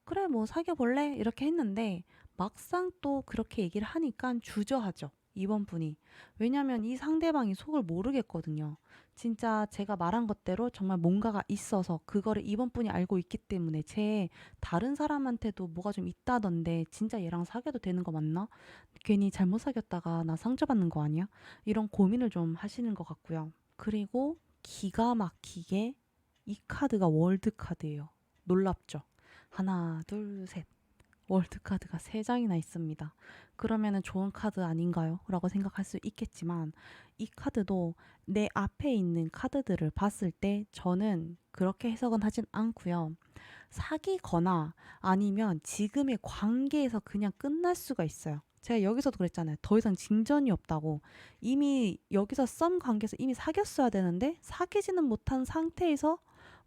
그래 뭐 사귀어 볼래? 이렇게 했는데 막상 또 그렇게 얘기를 하니까 주저하죠. 2번 분이. 왜냐면 이 상대방이 속을 모르겠거든요. 진짜 제가 말한 것대로 정말 뭔가가 있어서 그거를 2번 분이 알고 있기 때문에 제 다른 사람한테도 뭐가 좀 있다던데 진짜 얘랑 사귀어도 되는 거 맞나? 괜히 잘못 사귀었다가 나 상처받는 거 아니야? 이런 고민을 좀 하시는 것 같고요. 그리고 기가 막히게 이 카드가 월드 카드예요. 놀랍죠? 하나, 둘, 셋. 월드 카드가 3장이나 있습니다. 그러면은 좋은 카드 아닌가요? 라고 생각할 수 있겠지만 이 카드도 내 앞에 있는 카드들을 봤을 때 저는 그렇게 해석은 하진 않고요. 사귀거나 아니면 지금의 관계에서 그냥 끝날 수가 있어요. 제가 여기서도 그랬잖아요. 더 이상 진전이 없다고. 이미 여기서 썸 관계에서 이미 사귀었어야 되는데 사귀지는 못한 상태에서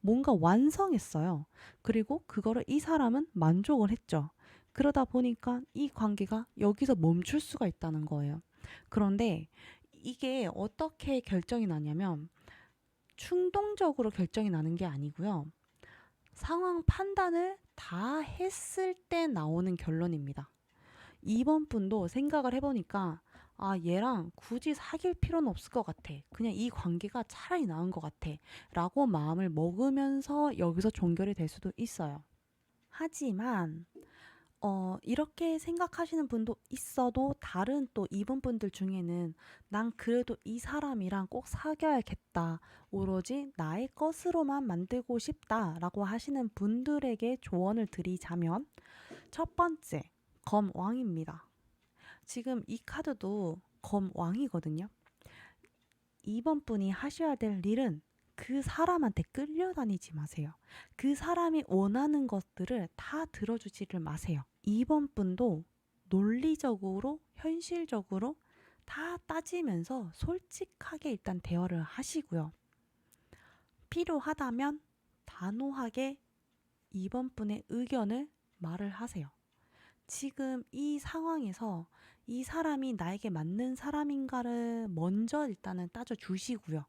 뭔가 완성했어요. 그리고 그거를 이 사람은 만족을 했죠. 그러다 보니까 이 관계가 여기서 멈출 수가 있다는 거예요. 그런데 이게 어떻게 결정이 나냐면 충동적으로 결정이 나는 게 아니고요. 상황 판단을 다 했을 때 나오는 결론입니다. 이번 분도 생각을 해보니까 아, 얘랑 굳이 사귈 필요는 없을 것 같아. 그냥 이 관계가 차라리 나은 것 같아. 라고 마음을 먹으면서 여기서 종결이 될 수도 있어요. 하지만 이렇게 생각하시는 분도 있어도 다른 또 이분 분들 중에는 난 그래도 이 사람이랑 꼭 사귀어야겠다. 오로지 나의 것으로만 만들고 싶다라고 하시는 분들에게 조언을 드리자면 첫 번째, 검왕입니다. 지금 이 카드도 검왕이거든요. 2번 분이 하셔야 될 일은 그 사람한테 끌려다니지 마세요. 그 사람이 원하는 것들을 다 들어주지를 마세요. 2번 분도 논리적으로, 현실적으로 다 따지면서 솔직하게 일단 대화를 하시고요. 필요하다면 단호하게 2번 분의 의견을 말을 하세요. 지금 이 상황에서 이 사람이 나에게 맞는 사람인가를 먼저 일단은 따져주시고요.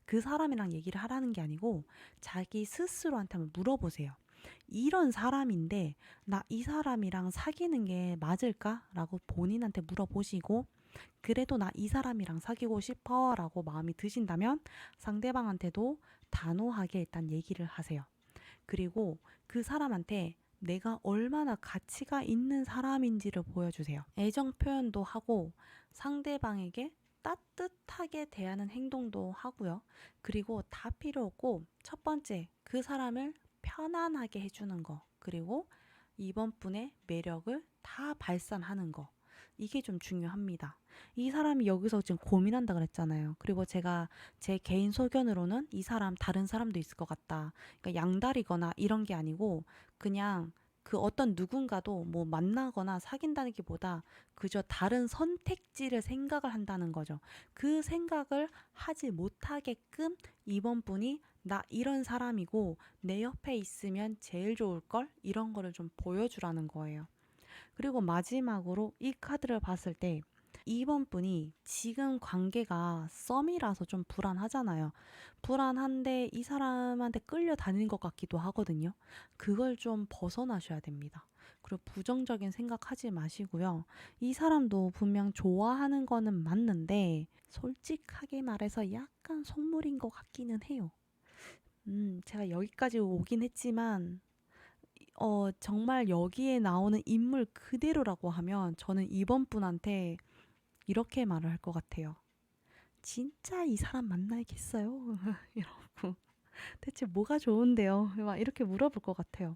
그 사람이랑 얘기를 하라는 게 아니고 자기 스스로한테 한번 물어보세요. 이런 사람인데 나 이 사람이랑 사귀는 게 맞을까? 라고 본인한테 물어보시고 그래도 나 이 사람이랑 사귀고 싶어 라고 마음이 드신다면 상대방한테도 단호하게 일단 얘기를 하세요. 그리고 그 사람한테 내가 얼마나 가치가 있는 사람인지를 보여주세요. 애정 표현도 하고 상대방에게 따뜻하게 대하는 행동도 하고요. 그리고 다 필요 없고 첫 번째 그 사람을 편안하게 해주는 거. 그리고 이번 분의 매력을 다 발산하는 거. 이게 좀 중요합니다. 이 사람이 여기서 지금 고민한다 그랬잖아요. 그리고 제가 제 개인 소견으로는 이 사람 다른 사람도 있을 것 같다. 그러니까 양다리거나 이런 게 아니고 그냥 그 어떤 누군가도 뭐 만나거나 사귄다기보다 그저 다른 선택지를 생각을 한다는 거죠. 그 생각을 하지 못하게끔 이번 분이 나 이런 사람이고 내 옆에 있으면 제일 좋을 걸 이런 거를 좀 보여주라는 거예요. 그리고 마지막으로 이 카드를 봤을 때 2번 분이 지금 관계가 썸이라서 좀 불안하잖아요. 불안한데 이 사람한테 끌려다니는 것 같기도 하거든요. 그걸 좀 벗어나셔야 됩니다. 그리고 부정적인 생각하지 마시고요. 이 사람도 분명 좋아하는 거는 맞는데 솔직하게 말해서 약간 속물인 것 같기는 해요. 제가 여기까지 오긴 했지만 정말 여기에 나오는 인물 그대로라고 하면 저는 이번 분한테 이렇게 말을 할 것 같아요. 진짜 이 사람 만나야겠어요? 이러고 대체 뭐가 좋은데요? 막 이렇게 물어볼 것 같아요.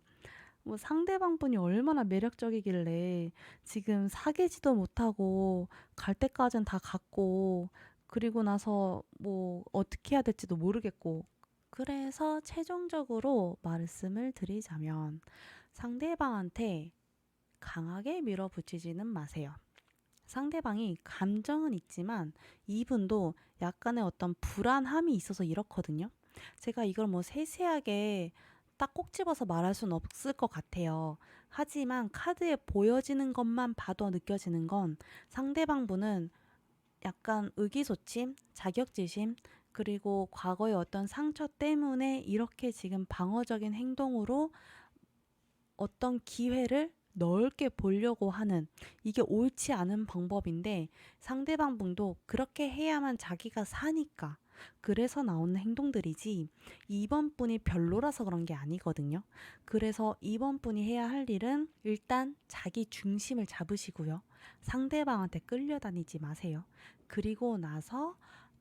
뭐 상대방 분이 얼마나 매력적이길래 지금 사귀지도 못하고 갈 때까진 다 갔고 그리고 나서 뭐 어떻게 해야 될지도 모르겠고 그래서 최종적으로 말씀을 드리자면 상대방한테 강하게 밀어붙이지는 마세요. 상대방이 감정은 있지만 이분도 약간의 어떤 불안함이 있어서 이렇거든요. 제가 이걸 뭐 세세하게 딱 꼭 집어서 말할 수는 없을 것 같아요. 하지만 카드에 보여지는 것만 봐도 느껴지는 건 상대방 분은 약간 의기소침, 자격지심, 그리고 과거의 어떤 상처 때문에 이렇게 지금 방어적인 행동으로 어떤 기회를 넓게 보려고 하는 이게 옳지 않은 방법인데 상대방 분도 그렇게 해야만 자기가 사니까 그래서 나오는 행동들이지 2번 분이 별로라서 그런 게 아니거든요. 그래서 2번 분이 해야 할 일은 일단 자기 중심을 잡으시고요. 상대방한테 끌려다니지 마세요. 그리고 나서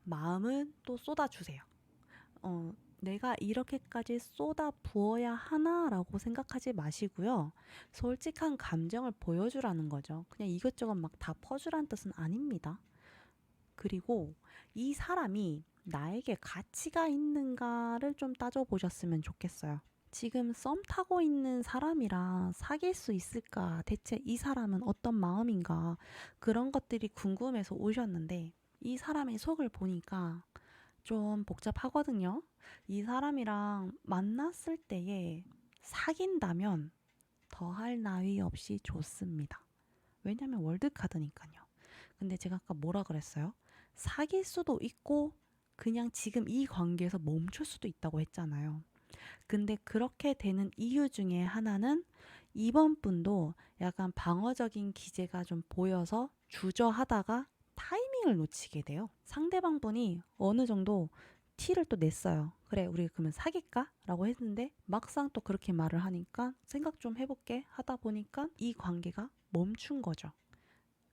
마음은 또 쏟아주세요. 내가 이렇게까지 쏟아 부어야 하나라고 생각하지 마시고요. 솔직한 감정을 보여주라는 거죠. 그냥 이것저것 막 다 퍼주라는 뜻은 아닙니다. 그리고 이 사람이 나에게 가치가 있는가를 좀 따져보셨으면 좋겠어요. 지금 썸 타고 있는 사람이랑 사귈 수 있을까? 대체 이 사람은 어떤 마음인가? 그런 것들이 궁금해서 오셨는데 이 사람의 속을 보니까 좀 복잡하거든요. 이 사람이랑 만났을 때에 사귄다면 더할 나위 없이 좋습니다. 왜냐면 월드카드니까요. 근데 제가 아까 뭐라 그랬어요? 사귈 수도 있고 그냥 지금 이 관계에서 멈출 수도 있다고 했잖아요. 근데 그렇게 되는 이유 중에 하나는 이번 분도 약간 방어적인 기제가 좀 보여서 주저하다가 타이밍을 놓치게 돼요. 상대방 분이 어느 정도 티를 또 냈어요. 그래, 우리 그러면 사귈까? 라고 했는데 막상 또 그렇게 말을 하니까 생각 좀 해볼게 하다 보니까 이 관계가 멈춘 거죠.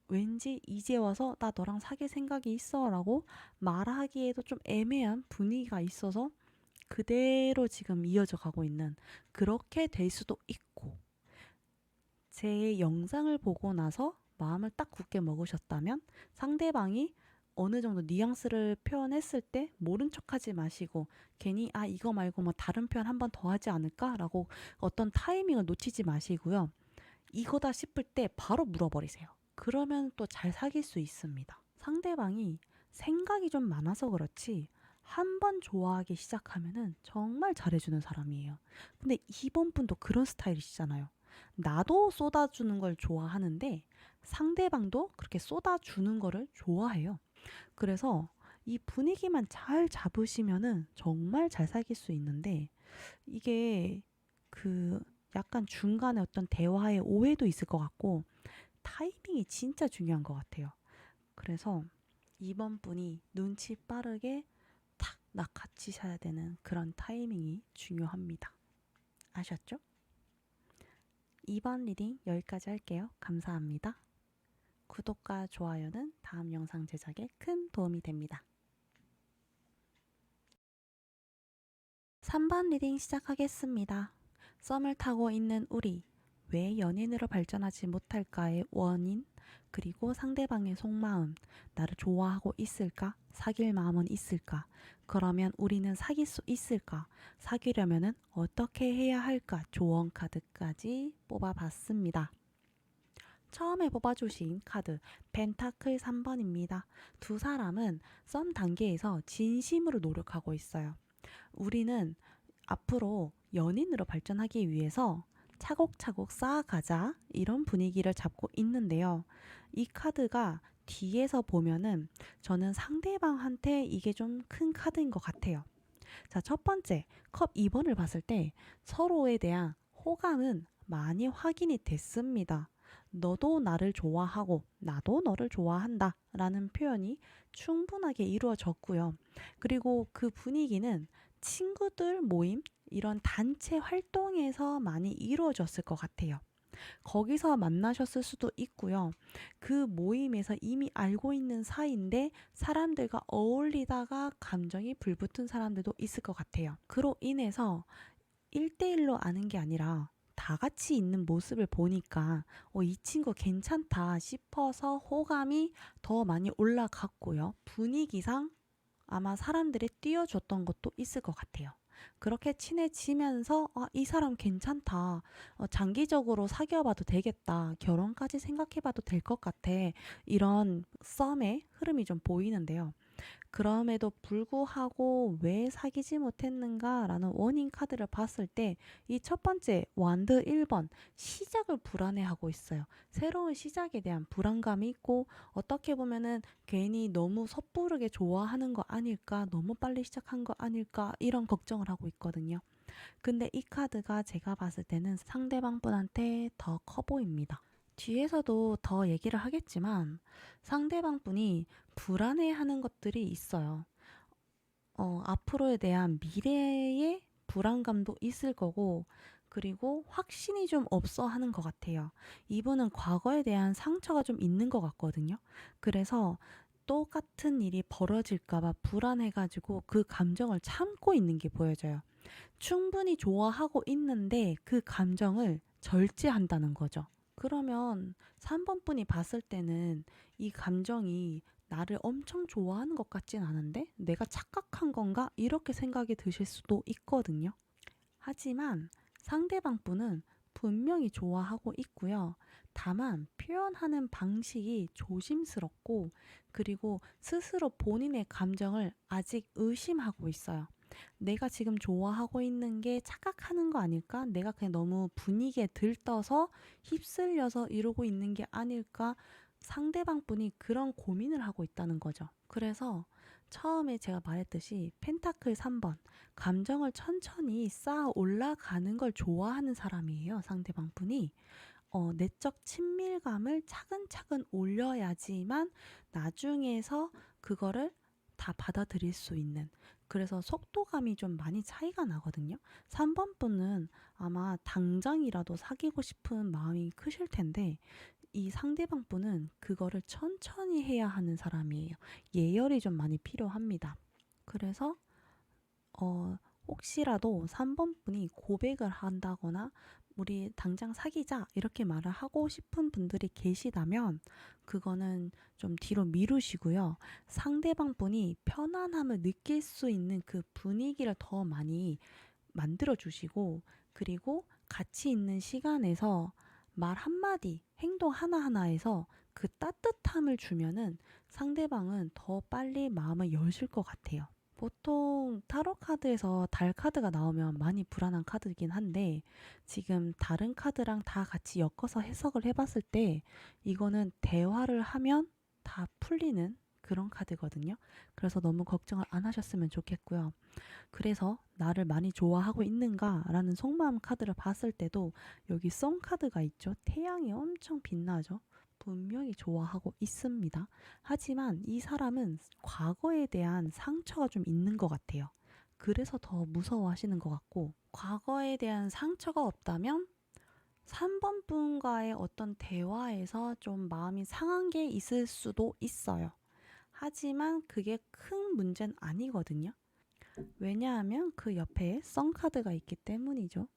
왠지 이제 와서 나 너랑 사귈 생각이 있어 라고 말하기에도 좀 애매한 분위기가 있어서 그대로 지금 이어져 가고 있는 그렇게 될 수도 있고 제 영상을 보고 나서 마음을 딱 굳게 먹으셨다면 상대방이 어느 정도 뉘앙스를 표현했을 때 모른 척하지 마시고 괜히 이거 말고 뭐 다른 표현 한 번 더 하지 않을까라고 어떤 타이밍을 놓치지 마시고요. 이거다 싶을 때 바로 물어버리세요. 그러면 또 잘 사귈 수 있습니다. 상대방이 생각이 좀 많아서 그렇지 한 번 좋아하기 시작하면은 정말 잘해주는 사람이에요. 근데 이번 분도 그런 스타일이시잖아요. 나도 쏟아주는 걸 좋아하는데 상대방도 그렇게 쏟아주는 거를 좋아해요. 그래서 이 분위기만 잘 잡으시면은 정말 잘 사귈 수 있는데 이게 그 약간 중간에 어떤 대화의 오해도 있을 것 같고 타이밍이 진짜 중요한 것 같아요. 그래서 이번 분이 눈치 빠르게 탁 낚아치셔야 되는 그런 타이밍이 중요합니다. 아셨죠? 이번 리딩 여기까지 할게요. 감사합니다. 구독과 좋아요는 다음 영상 제작에 큰 도움이 됩니다. 3번 리딩 시작하겠습니다. 썸을 타고 있는 우리, 왜 연인으로 발전하지 못할까의 원인, 그리고 상대방의 속마음, 나를 좋아하고 있을까? 사귈 마음은 있을까? 그러면 우리는 사귈 수 있을까? 사귀려면 어떻게 해야 할까? 조언 카드까지 뽑아봤습니다. 처음에 뽑아주신 카드 펜타클 3번입니다. 두 사람은 썸 단계에서 진심으로 노력하고 있어요. 우리는 앞으로 연인으로 발전하기 위해서 차곡차곡 쌓아가자 이런 분위기를 잡고 있는데요. 이 카드가 뒤에서 보면은 저는 상대방한테 이게 좀 큰 카드인 것 같아요. 자, 첫 번째 컵 2번을 봤을 때 서로에 대한 호감은 많이 확인이 됐습니다. 너도 나를 좋아하고 나도 너를 좋아한다 라는 표현이 충분하게 이루어졌고요. 그리고 그 분위기는 친구들 모임, 이런 단체 활동에서 많이 이루어졌을 것 같아요. 거기서 만나셨을 수도 있고요. 그 모임에서 이미 알고 있는 사이인데 사람들과 어울리다가 감정이 불붙은 사람들도 있을 것 같아요. 그로 인해서 1대1로 아는 게 아니라 다 같이 있는 모습을 보니까 이 친구 괜찮다 싶어서 호감이 더 많이 올라갔고요. 분위기상 아마 사람들이 띄워줬던 것도 있을 것 같아요. 그렇게 친해지면서 이 사람 괜찮다. 장기적으로 사귀어봐도 되겠다. 결혼까지 생각해봐도 될 것 같아. 이런 썸의 흐름이 좀 보이는데요. 그럼에도 불구하고 왜 사귀지 못했는가라는 원인 카드를 봤을 때 이 첫 번째 완드 1번 시작을 불안해하고 있어요. 새로운 시작에 대한 불안감이 있고 어떻게 보면은 괜히 너무 섣부르게 좋아하는 거 아닐까, 너무 빨리 시작한 거 아닐까 이런 걱정을 하고 있거든요. 근데 이 카드가 제가 봤을 때는 상대방 분한테 더 커 보입니다. 뒤에서도 더 얘기를 하겠지만 상대방 분이 불안해하는 것들이 있어요. 앞으로에 대한 미래의 불안감도 있을 거고, 그리고 확신이 좀 없어 하는 것 같아요. 이분은 과거에 대한 상처가 좀 있는 것 같거든요. 그래서 똑같은 일이 벌어질까봐 불안해가지고 그 감정을 참고 있는 게 보여져요. 충분히 좋아하고 있는데 그 감정을 절제한다는 거죠. 그러면 3번 분이 봤을 때는 이 감정이 나를 엄청 좋아하는 것 같진 않은데 내가 착각한 건가? 이렇게 생각이 드실 수도 있거든요. 하지만 상대방 분은 분명히 좋아하고 있고요. 다만 표현하는 방식이 조심스럽고, 그리고 스스로 본인의 감정을 아직 의심하고 있어요. 내가 지금 좋아하고 있는 게 착각하는 거 아닐까? 내가 그냥 너무 분위기에 들떠서 휩쓸려서 이러고 있는 게 아닐까? 상대방 분이 그런 고민을 하고 있다는 거죠. 그래서 처음에 제가 말했듯이 펜타클 3번, 감정을 천천히 쌓아 올라가는 걸 좋아하는 사람이에요. 상대방 분이. 내적 친밀감을 차근차근 올려야지만 나중에서 그거를 다 받아들일 수 있는, 그래서 속도감이 좀 많이 차이가 나거든요. 3번 분은 아마 당장이라도 사귀고 싶은 마음이 크실 텐데 이 상대방 분은 그거를 천천히 해야 하는 사람이에요. 예열이 좀 많이 필요합니다. 그래서 어, 혹시라도 3번 분이 고백을 한다거나 우리 당장 사귀자 이렇게 말을 하고 싶은 분들이 계시다면 그거는 좀 뒤로 미루시고요. 상대방 분이 편안함을 느낄 수 있는 그 분위기를 더 많이 만들어 주시고, 그리고 같이 있는 시간에서 말 한마디, 행동 하나하나에서 그 따뜻함을 주면은 상대방은 더 빨리 마음을 여실 것 같아요. 보통 타로 카드에서 달 카드가 나오면 많이 불안한 카드이긴 한데 지금 다른 카드랑 다 같이 엮어서 해석을 해봤을 때 이거는 대화를 하면 다 풀리는 그런 카드거든요. 그래서 너무 걱정을 안 하셨으면 좋겠고요. 그래서 나를 많이 좋아하고 있는가라는 속마음 카드를 봤을 때도 여기 송 카드가 있죠. 태양이 엄청 빛나죠. 분명히 좋아하고 있습니다. 하지만 이 사람은 과거에 대한 상처가 좀 있는 것 같아요. 그래서 더 무서워하시는 것 같고, 과거에 대한 상처가 없다면 3번 분과의 어떤 대화에서 좀 마음이 상한 게 있을 수도 있어요. 하지만 그게 큰 문제는 아니거든요. 왜냐하면 그 옆에 썬카드가 있기 때문이죠.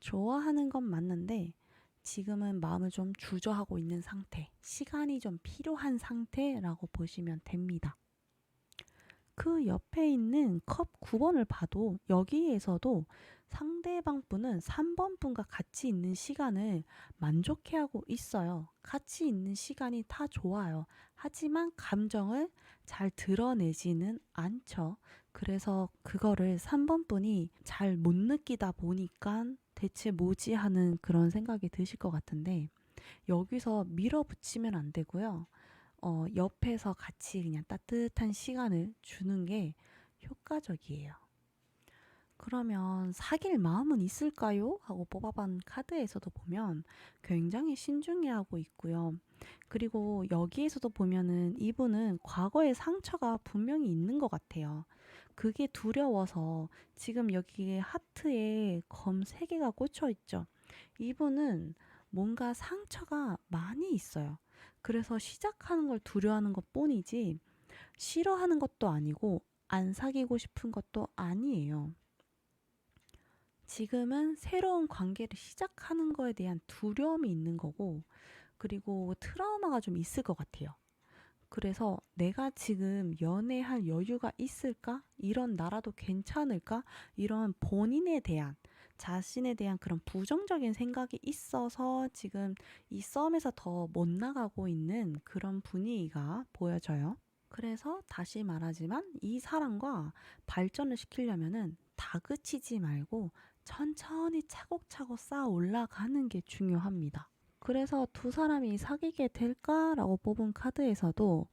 좋아하는 건 맞는데 지금은 마음을 좀 주저하고 있는 상태, 시간이 좀 필요한 상태라고 보시면 됩니다. 그 옆에 있는 컵 9번을 봐도 여기에서도 상대방 분은 3번 분과 같이 있는 시간을 만족해하고 있어요. 같이 있는 시간이 다 좋아요. 하지만 감정을 잘 드러내지는 않죠. 그래서 그거를 3번 분이 잘 못 느끼다 보니까 대체 뭐지 하는 그런 생각이 드실 것 같은데 여기서 밀어붙이면 안 되고요. 옆에서 같이 그냥 따뜻한 시간을 주는 게 효과적이에요. 그러면 사귈 마음은 있을까요? 하고 뽑아본 카드에서도 보면 굉장히 신중해하고 있고요. 그리고 여기에서도 보면은 이분은 과거의 상처가 분명히 있는 것 같아요. 그게 두려워서 지금 여기에 하트에 검 3개가 꽂혀 있죠. 이분은 뭔가 상처가 많이 있어요. 그래서 시작하는 걸 두려워하는 것 뿐이지 싫어하는 것도 아니고 안 사귀고 싶은 것도 아니에요. 지금은 새로운 관계를 시작하는 거에 대한 두려움이 있는 거고, 그리고 트라우마가 좀 있을 것 같아요. 그래서 내가 지금 연애할 여유가 있을까? 이런 나라도 괜찮을까? 이런 본인에 대한, 자신에 대한 그런 부정적인 생각이 있어서 지금 이 썸에서 더 못 나가고 있는 그런 분위기가 보여져요. 그래서 다시 말하지만 이 사람과 발전을 시키려면은 다그치지 말고 천천히 차곡차곡 쌓아 올라가는 게 중요합니다. 그래서 두 사람이 사귀게 될까라고 뽑은 카드에서도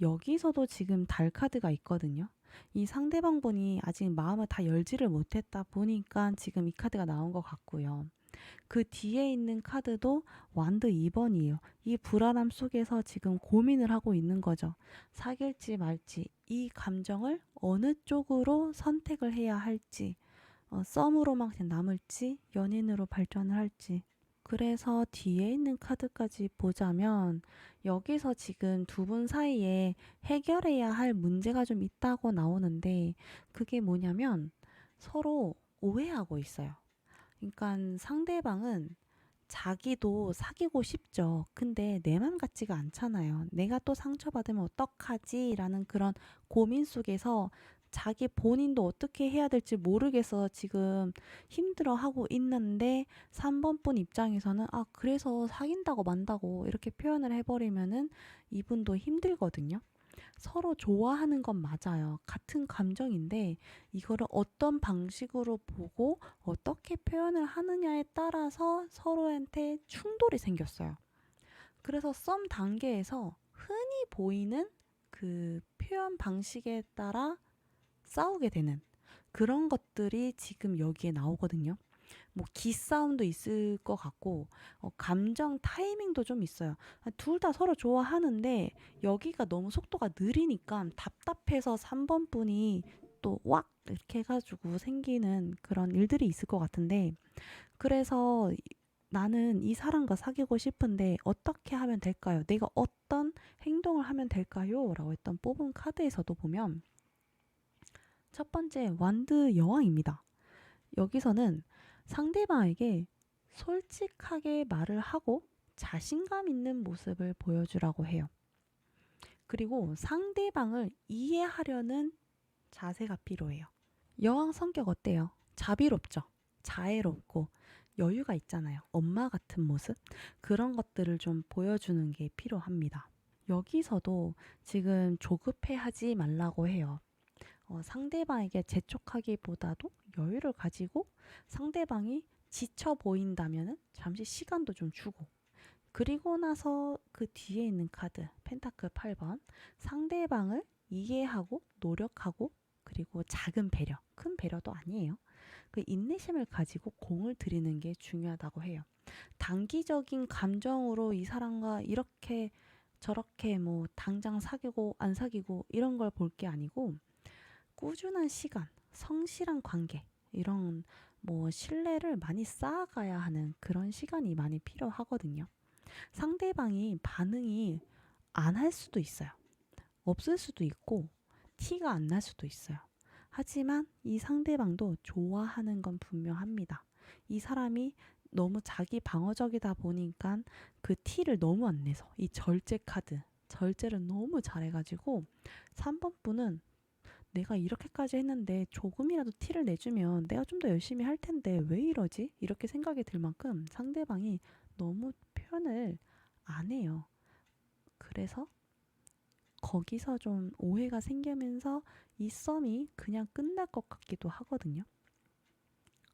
여기서도 지금 달 카드가 있거든요. 이 상대방 분이 아직 마음을 다 열지를 못했다 보니까 지금 이 카드가 나온 것 같고요. 그 뒤에 있는 카드도 완드 2번이에요. 이 불안함 속에서 지금 고민을 하고 있는 거죠. 사귈지 말지, 이 감정을 어느 쪽으로 선택을 해야 할지, 썸으로만 그냥 남을지, 연인으로 발전을 할지. 그래서 뒤에 있는 카드까지 보자면 여기서 지금 두 분 사이에 해결해야 할 문제가 좀 있다고 나오는데 그게 뭐냐면 서로 오해하고 있어요. 그러니까 상대방은 자기도 사귀고 싶죠. 근데 내 맘 같지가 않잖아요. 내가 또 상처받으면 어떡하지? 라는 그런 고민 속에서 자기 본인도 어떻게 해야 될지 모르겠어 지금 힘들어하고 있는데 3번 분 입장에서는 그래서 사귄다고 만다고 이렇게 표현을 해버리면은 이분도 힘들거든요. 서로 좋아하는 건 맞아요. 같은 감정인데 이거를 어떤 방식으로 보고 어떻게 표현을 하느냐에 따라서 서로한테 충돌이 생겼어요. 그래서 썸 단계에서 흔히 보이는 그 표현 방식에 따라 싸우게 되는 그런 것들이 지금 여기에 나오거든요. 뭐 기싸움도 있을 것 같고 감정 타이밍도 좀 있어요. 둘 다 서로 좋아하는데 여기가 너무 속도가 느리니까 답답해서 3번 분이 또 왁 이렇게 해가지고 생기는 그런 일들이 있을 것 같은데 그래서 나는 이 사람과 사귀고 싶은데 어떻게 하면 될까요? 내가 어떤 행동을 하면 될까요? 라고 했던 뽑은 카드에서도 보면 첫 번째 완드 여왕입니다. 여기서는 상대방에게 솔직하게 말을 하고 자신감 있는 모습을 보여주라고 해요. 그리고 상대방을 이해하려는 자세가 필요해요. 여왕 성격 어때요? 자비롭죠? 자애롭고 여유가 있잖아요. 엄마 같은 모습? 그런 것들을 좀 보여주는 게 필요합니다. 여기서도 지금 조급해 하지 말라고 해요. 상대방에게 재촉하기보다도 여유를 가지고 상대방이 지쳐 보인다면 잠시 시간도 좀 주고 그리고 나서 그 뒤에 있는 카드 펜타클 8번 상대방을 이해하고 노력하고 그리고 작은 배려 큰 배려도 아니에요. 그 인내심을 가지고 공을 들이는 게 중요하다고 해요. 단기적인 감정으로 이 사람과 이렇게 저렇게 뭐 당장 사귀고 안 사귀고 이런 걸 볼 게 아니고 꾸준한 시간, 성실한 관계, 이런 뭐 신뢰를 많이 쌓아가야 하는 그런 시간이 많이 필요하거든요. 상대방이 반응이 안 할 수도 있어요. 없을 수도 있고, 티가 안 날 수도 있어요. 하지만 이 상대방도 좋아하는 건 분명합니다. 이 사람이 너무 자기 방어적이다 보니까 그 티를 너무 안 내서 이 절제 카드, 절제를 너무 잘해가지고 3번 분은 내가 이렇게까지 했는데 조금이라도 티를 내주면 내가 좀 더 열심히 할 텐데 왜 이러지? 이렇게 생각이 들 만큼 상대방이 너무 표현을 안 해요. 그래서 거기서 좀 오해가 생기면서 이 썸이 그냥 끝날 것 같기도 하거든요.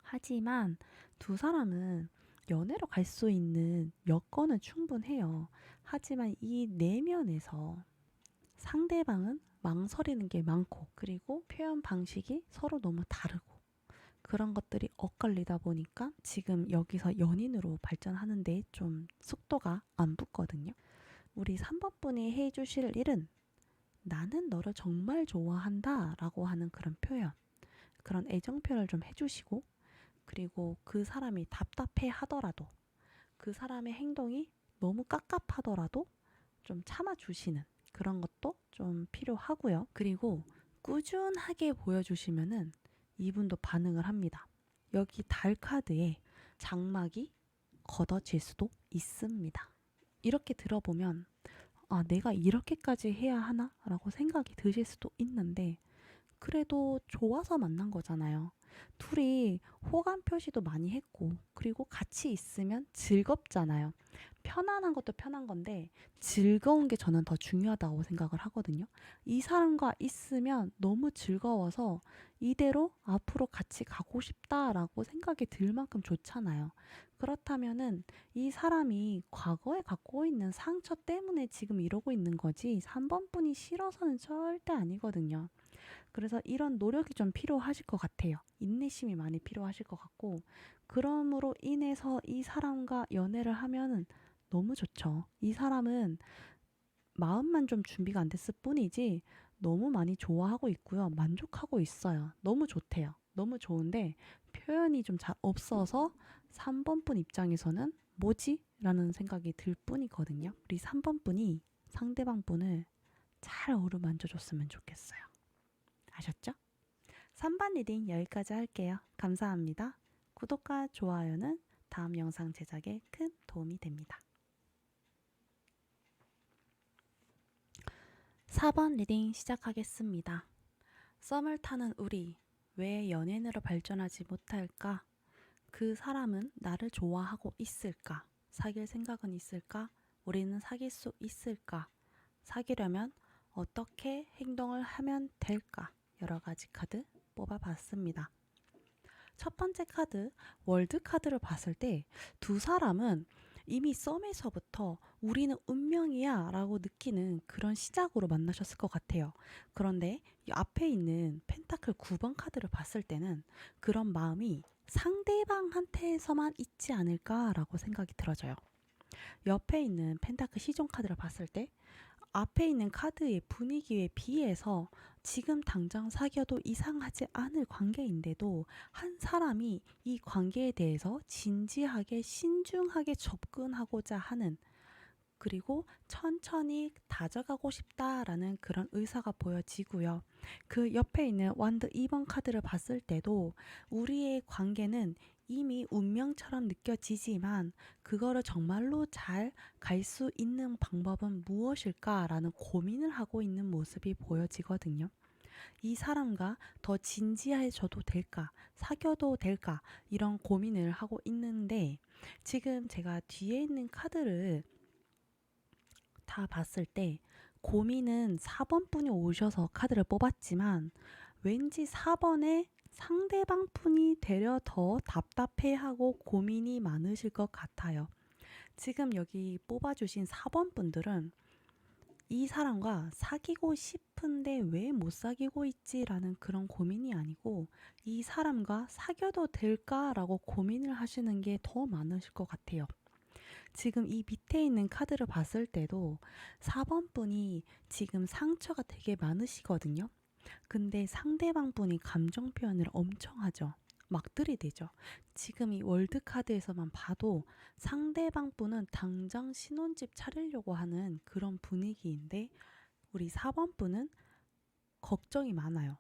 하지만 두 사람은 연애로 갈 수 있는 여건은 충분해요. 하지만 이 내면에서 상대방은 망설이는 게 많고 그리고 표현 방식이 서로 너무 다르고 그런 것들이 엇갈리다 보니까 지금 여기서 연인으로 발전하는데 좀 속도가 안 붙거든요. 우리 3번 분이 해주실 일은 나는 너를 정말 좋아한다 라고 하는 그런 표현, 그런 애정 표현을 좀 해주시고 그리고 그 사람이 답답해 하더라도 그 사람의 행동이 너무 깝깝하더라도 좀 참아주시는 그런 것도 좀 필요하고요. 그리고 꾸준하게 보여주시면은 이분도 반응을 합니다. 여기 달 카드에 장막이 걷어질 수도 있습니다. 이렇게 들어보면 내가 이렇게까지 해야 하나? 라고 생각이 드실 수도 있는데 그래도 좋아서 만난 거잖아요. 둘이 호감 표시도 많이 했고 그리고 같이 있으면 즐겁잖아요. 편안한 것도 편한 건데 즐거운 게 저는 더 중요하다고 생각을 하거든요. 이 사람과 있으면 너무 즐거워서 이대로 앞으로 같이 가고 싶다라고 생각이 들 만큼 좋잖아요. 그렇다면은 이 사람이 과거에 갖고 있는 상처 때문에 지금 이러고 있는 거지 3번 분이 싫어서는 절대 아니거든요. 그래서 이런 노력이 좀 필요하실 것 같아요. 인내심이 많이 필요하실 것 같고, 그러므로 인해서 이 사람과 연애를 하면은 너무 좋죠. 이 사람은 마음만 좀 준비가 안 됐을 뿐이지 너무 많이 좋아하고 있고요. 만족하고 있어요. 너무 좋대요. 너무 좋은데 표현이 좀 잘 없어서 3번 분 입장에서는 뭐지? 라는 생각이 들 뿐이거든요. 우리 3번 분이 상대방 분을 잘 어루만져 줬으면 좋겠어요. 아셨죠? 3번 리딩 여기까지 할게요. 감사합니다. 구독과 좋아요는 다음 영상 제작에 큰 도움이 됩니다. 4번 리딩 시작하겠습니다. 썸을 타는 우리, 왜 연인으로 발전하지 못할까? 그 사람은 나를 좋아하고 있을까? 사귈 생각은 있을까? 우리는 사귈 수 있을까? 사귀려면 어떻게 행동을 하면 될까? 여러 가지 카드 뽑아봤습니다. 첫 번째 카드, 월드 카드를 봤을 때 두 사람은 이미 썸에서부터 우리는 운명이야 라고 느끼는 그런 시작으로 만나셨을 것 같아요. 그런데 이 앞에 있는 펜타클 9번 카드를 봤을 때는 그런 마음이 상대방한테서만 있지 않을까라고 생각이 들어져요. 옆에 있는 펜타클 시종 카드를 봤을 때 앞에 있는 카드의 분위기에 비해서 지금 당장 사귀어도 이상하지 않을 관계인데도 한 사람이 이 관계에 대해서 진지하게 신중하게 접근하고자 하는, 그리고 천천히 다져가고 싶다라는 그런 의사가 보여지고요. 그 옆에 있는 완드 2번 카드를 봤을 때도 우리의 관계는 이미 운명처럼 느껴지지만 그거를 정말로 잘 갈 수 있는 방법은 무엇일까라는 고민을 하고 있는 모습이 보여지거든요. 이 사람과 더 진지해져도 될까? 사귀어도 될까? 이런 고민을 하고 있는데, 지금 제가 뒤에 있는 카드를 다 봤을 때 고민은 4번 분이 오셔서 카드를 뽑았지만 왠지 4번에 상대방 분이 되려 더 답답해하고 고민이 많으실 것 같아요. 지금 여기 뽑아주신 4번 분들은 이 사람과 사귀고 싶은데 왜 못 사귀고 있지라는 그런 고민이 아니고 이 사람과 사귀어도 될까라고 고민을 하시는 게 더 많으실 것 같아요. 지금 이 밑에 있는 카드를 봤을 때도 4번 분이 지금 상처가 되게 많으시거든요. 근데 상대방 분이 감정 표현을 엄청 하죠. 막 들이대죠. 지금 이 월드 카드에서만 봐도 상대방 분은 당장 신혼집 차리려고 하는 그런 분위기인데 우리 4번 분은 걱정이 많아요.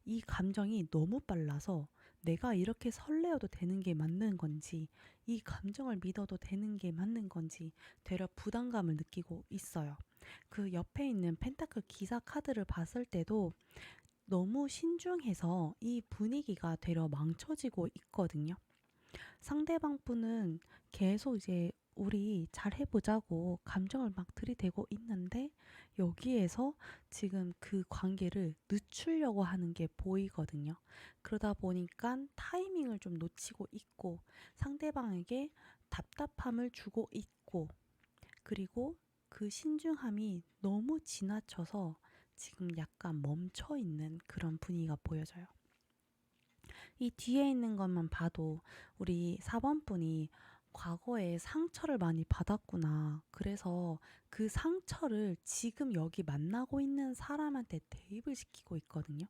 이 감정이 너무 빨라서 내가 이렇게 설레어도 되는 게 맞는 건지, 이 감정을 믿어도 되는 게 맞는 건지 되려 부담감을 느끼고 있어요. 그 옆에 있는 펜타클 기사 카드를 봤을 때도 너무 신중해서 이 분위기가 되려 망쳐지고 있거든요. 상대방 분은 계속 이제 우리 잘 해보자고 감정을 막 들이대고 있는데 여기에서 지금 그 관계를 늦추려고 하는 게 보이거든요. 그러다 보니까 타이밍을 좀 놓치고 있고 상대방에게 답답함을 주고 있고, 그리고 그 신중함이 너무 지나쳐서 지금 약간 멈춰 있는 그런 분위기가 보여져요. 이 뒤에 있는 것만 봐도 우리 4번 분이 과거에 상처를 많이 받았구나. 그래서 그 상처를 지금 여기 만나고 있는 사람한테 대입을 시키고 있거든요.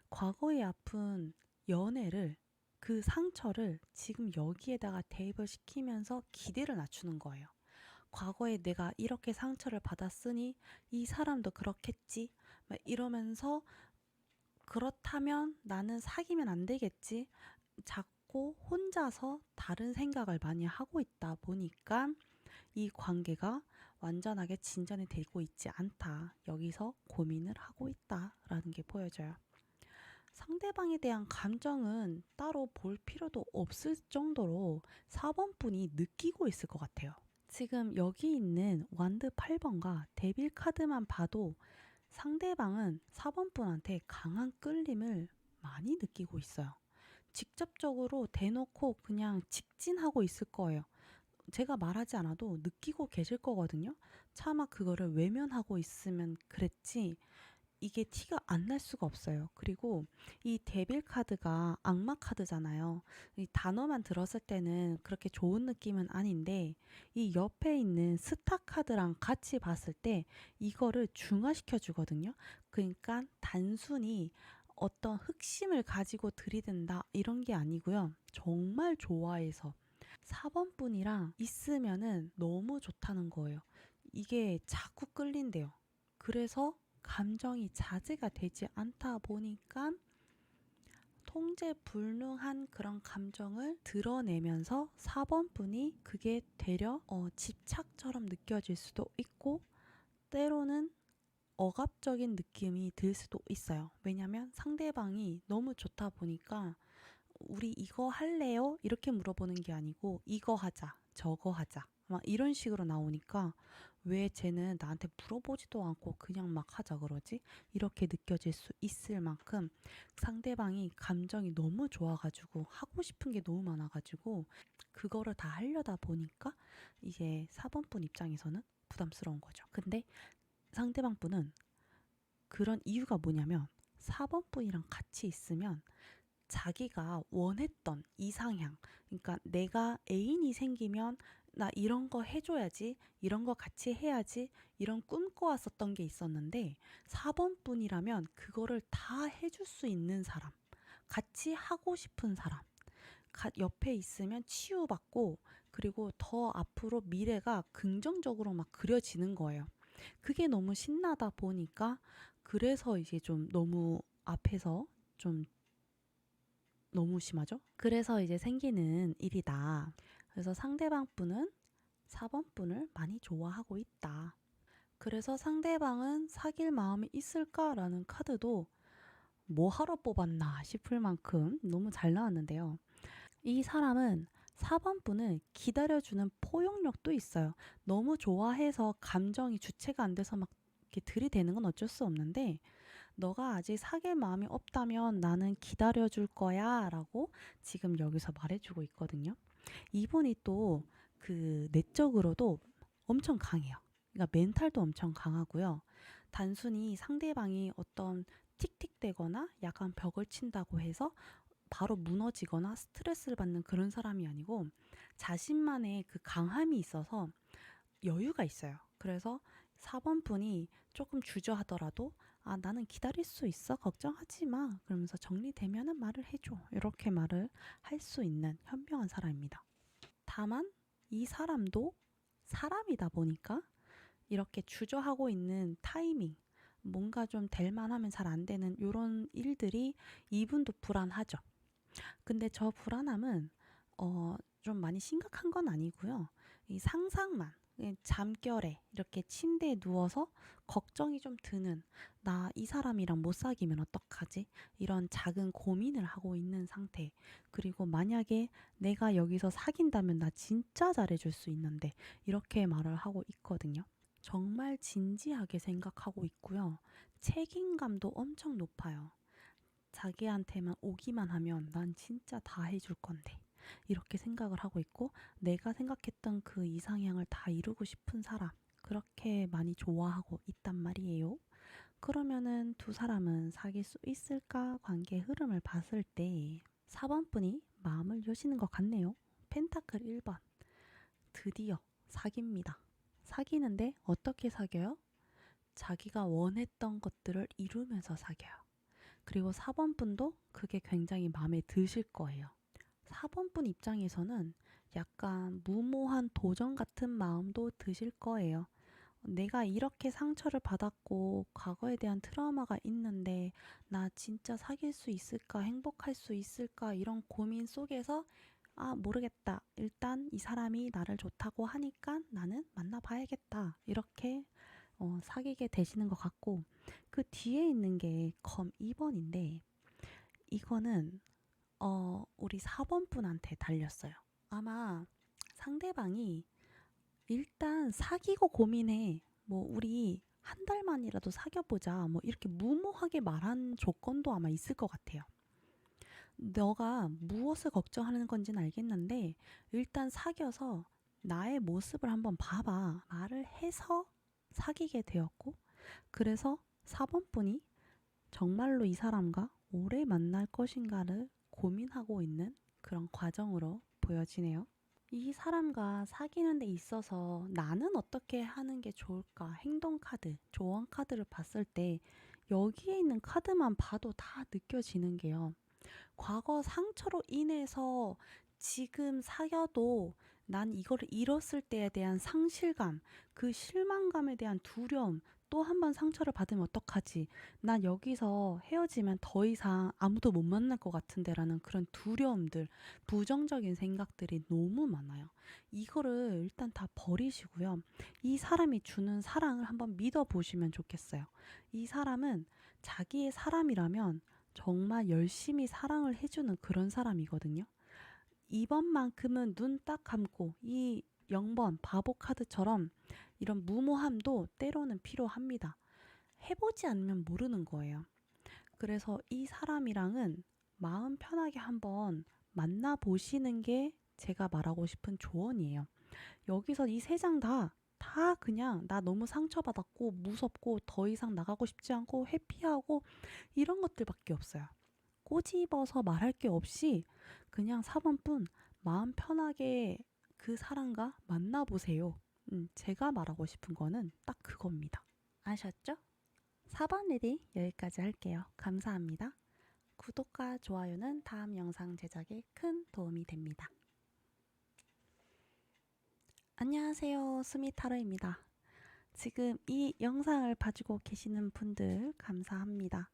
과거의 아픈 연애를, 그 상처를 지금 여기에다가 대입을 시키면서 기대를 낮추는 거예요. 과거에 내가 이렇게 상처를 받았으니 이 사람도 그렇겠지. 막 이러면서 그렇다면 나는 사귀면 안 되겠지. 자꾸 혼자서 다른 생각을 많이 하고 있다 보니까 이 관계가 완전하게 진전이 되고 있지 않다. 여기서 고민을 하고 있다라는 게 보여져요. 상대방에 대한 감정은 따로 볼 필요도 없을 정도로 4번 분이 느끼고 있을 것 같아요. 지금 여기 있는 완드 8번과 데빌 카드만 봐도 상대방은 4번 분한테 강한 끌림을 많이 느끼고 있어요. 직접적으로 대놓고 그냥 직진하고 있을 거예요. 제가 말하지 않아도 느끼고 계실 거거든요. 차마 그거를 외면하고 있으면 그랬지, 이게 티가 안 날 수가 없어요. 그리고 이 데빌 카드가 악마 카드잖아요. 이 단어만 들었을 때는 그렇게 좋은 느낌은 아닌데 이 옆에 있는 스타 카드랑 같이 봤을 때 이거를 중화시켜 주거든요. 그러니까 단순히 어떤 흑심을 가지고 들이댄다 이런 게 아니고요. 정말 좋아해서 4번 분이랑 있으면은 너무 좋다는 거예요. 이게 자꾸 끌린대요. 그래서 감정이 자제가 되지 않다 보니까 통제 불능한 그런 감정을 드러내면서 4번 분이 그게 되려 집착처럼 느껴질 수도 있고 때로는 억압적인 느낌이 들 수도 있어요. 왜냐면 상대방이 너무 좋다 보니까 우리 이거 할래요? 이렇게 물어보는 게 아니고 이거 하자, 저거 하자. 막 이런 식으로 나오니까 왜 쟤는 나한테 물어보지도 않고 그냥 막 하자 그러지? 이렇게 느껴질 수 있을 만큼 상대방이 감정이 너무 좋아가지고 하고 싶은 게 너무 많아가지고 그거를 다 하려다 보니까 이제 4번 분 입장에서는 부담스러운 거죠. 근데 상대방 분은 그런 이유가 뭐냐면 4번 분이랑 같이 있으면 자기가 원했던 이상향, 그러니까 내가 애인이 생기면 나 이런 거 해줘야지, 이런 거 같이 해야지, 이런 꿈꿔왔었던 게 있었는데 4번 분이라면 그거를 다 해줄 수 있는 사람, 같이 하고 싶은 사람, 옆에 있으면 치유받고 그리고 더 앞으로 미래가 긍정적으로 막 그려지는 거예요. 그게 너무 신나다 보니까 그래서 이제 좀 너무 앞에서 좀 너무 심하죠? 그래서 이제 생기는 일이다. 그래서 상대방 분은 4번 분을 많이 좋아하고 있다. 그래서 상대방은 사귈 마음이 있을까라는 카드도 뭐 하러 뽑았나 싶을 만큼 너무 잘 나왔는데요. 이 사람은 4번 분을 기다려주는 포용력도 있어요. 너무 좋아해서 감정이 주체가 안 돼서 막 이렇게 들이대는 건 어쩔 수 없는데 너가 아직 사귈 마음이 없다면 나는 기다려줄 거야 라고 지금 여기서 말해주고 있거든요. 이분이 또 그 내적으로도 엄청 강해요. 그러니까 멘탈도 엄청 강하고요. 단순히 상대방이 어떤 틱틱대거나 약간 벽을 친다고 해서 바로 무너지거나 스트레스를 받는 그런 사람이 아니고 자신만의 그 강함이 있어서 여유가 있어요. 그래서 4번 분이 조금 주저하더라도 나는 기다릴 수 있어. 걱정하지 마. 그러면서 정리되면은 말을 해줘. 이렇게 말을 할 수 있는 현명한 사람입니다. 다만 이 사람도 사람이다 보니까 이렇게 주저하고 있는 타이밍, 뭔가 좀 될 만하면 잘 안 되는 이런 일들이 이분도 불안하죠. 근데 저 불안함은 좀 많이 심각한 건 아니고요. 이 상상만 잠결에 이렇게 침대에 누워서 걱정이 좀 드는 나 이 사람이랑 못 사귀면 어떡하지? 이런 작은 고민을 하고 있는 상태. 그리고 만약에 내가 여기서 사귄다면 나 진짜 잘해줄 수 있는데 이렇게 말을 하고 있거든요. 정말 진지하게 생각하고 있고요. 책임감도 엄청 높아요. 자기한테만 오기만 하면 난 진짜 다 해줄 건데. 이렇게 생각을 하고 있고 내가 생각했던 그 이상향을 다 이루고 싶은 사람. 그렇게 많이 좋아하고 있단 말이에요. 그러면은 두 사람은 사귈 수 있을까? 관계 흐름을 봤을 때 4번 분이 마음을 여시는 것 같네요. 펜타클 1번. 드디어 사깁니다. 사귀는데 어떻게 사겨요? 자기가 원했던 것들을 이루면서 사겨요. 그리고 4번 분도 그게 굉장히 마음에 드실 거예요. 4번 분 입장에서는 약간 무모한 도전 같은 마음도 드실 거예요. 내가 이렇게 상처를 받았고 과거에 대한 트라우마가 있는데 나 진짜 사귈 수 있을까 행복할 수 있을까 이런 고민 속에서 모르겠다. 일단 이 사람이 나를 좋다고 하니까 나는 만나봐야겠다. 이렇게 사귀게 되시는 것 같고 그 뒤에 있는 게 검 2번인데 이거는 우리 4번 분한테 달렸어요. 아마 상대방이 일단 사귀고 고민해. 뭐 우리 한 달만이라도 사귀어보자. 뭐 이렇게 무모하게 말한 조건도 아마 있을 것 같아요. 너가 무엇을 걱정하는 건지는 알겠는데 일단 사귀어서 나의 모습을 한번 봐봐. 말을 해서 사귀게 되었고 그래서 4번 분이 정말로 이 사람과 오래 만날 것인가를 고민하고 있는 그런 과정으로 보여지네요. 이 사람과 사귀는 데 있어서 나는 어떻게 하는 게 좋을까? 행동 카드, 조언 카드를 봤을 때 여기에 있는 카드만 봐도 다 느껴지는 게요. 과거 상처로 인해서 지금 사귀어도 난 이거를 잃었을 때에 대한 상실감, 그 실망감에 대한 두려움, 또 한 번 상처를 받으면 어떡하지? 난 여기서 헤어지면 더 이상 아무도 못 만날 것 같은데라는 그런 두려움들, 부정적인 생각들이 너무 많아요. 이거를 일단 다 버리시고요. 이 사람이 주는 사랑을 한번 믿어보시면 좋겠어요. 이 사람은 자기의 사람이라면 정말 열심히 사랑을 해주는 그런 사람이거든요. 이번만큼은 눈 딱 감고 이 0번 바보 카드처럼 이런 무모함도 때로는 필요합니다. 해보지 않으면 모르는 거예요. 그래서 이 사람이랑은 마음 편하게 한번 만나보시는 게 제가 말하고 싶은 조언이에요. 여기서 이 세 장 다 그냥 나 너무 상처받았고 무섭고 더 이상 나가고 싶지 않고 회피하고 이런 것들밖에 없어요. 꼬집어서 말할 게 없이 그냥 4번뿐 마음 편하게 그 사람과 만나보세요. 제가 말하고 싶은 거는 딱 그겁니다. 아셨죠? 4번 리딩 여기까지 할게요. 감사합니다. 구독과 좋아요는 다음 영상 제작에 큰 도움이 됩니다. 안녕하세요. 스미타로입니다. 지금 이 영상을 봐주고 계시는 분들 감사합니다.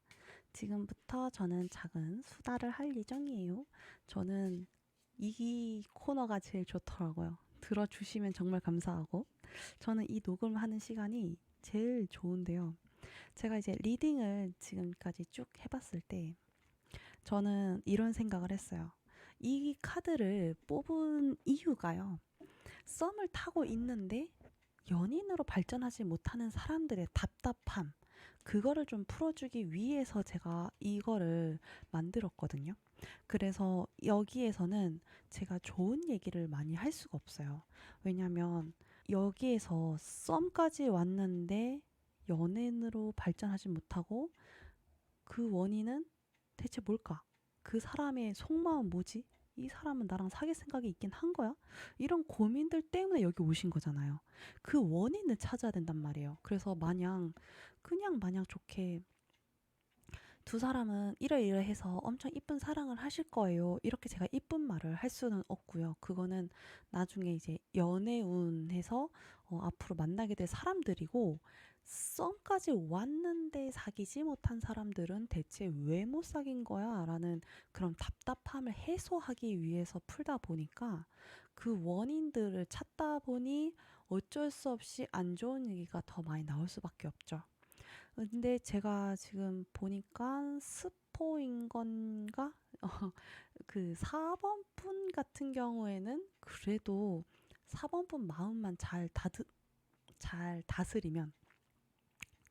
지금부터 저는 작은 수다를 할 예정이에요. 저는 이 코너가 제일 좋더라고요. 들어주시면 정말 감사하고 저는 이 녹음하는 시간이 제일 좋은데요. 제가 이제 리딩을 지금까지 쭉 해봤을 때 저는 이런 생각을 했어요. 이 카드를 뽑은 이유가요. 썸을 타고 있는데 연인으로 발전하지 못하는 사람들의 답답함, 그거를 좀 풀어주기 위해서 제가 이거를 만들었거든요. 그래서 여기에서는 제가 좋은 얘기를 많이 할 수가 없어요. 왜냐면 여기에서 썸까지 왔는데 연인으로 발전하지 못하고 그 원인은 대체 뭘까? 그 사람의 속마음 뭐지? 이 사람은 나랑 사귈 생각이 있긴 한 거야? 이런 고민들 때문에 여기 오신 거잖아요. 그 원인을 찾아야 된단 말이에요. 그래서 그냥 마냥 좋게 두 사람은 이러이러해서 엄청 이쁜 사랑을 하실 거예요. 이렇게 제가 이쁜 말을 할 수는 없고요. 그거는 나중에 이제 연애운해서 앞으로 만나게 될 사람들이고 썸까지 왔는데 사귀지 못한 사람들은 대체 왜 못 사귄 거야? 라는 그런 답답함을 해소하기 위해서 풀다 보니까 그 원인들을 찾다 보니 어쩔 수 없이 안 좋은 얘기가 더 많이 나올 수밖에 없죠. 근데 제가 지금 보니까 스포인 건가? 그 4번 분 같은 경우에는 그래도 4번 분 마음만 잘 다스리면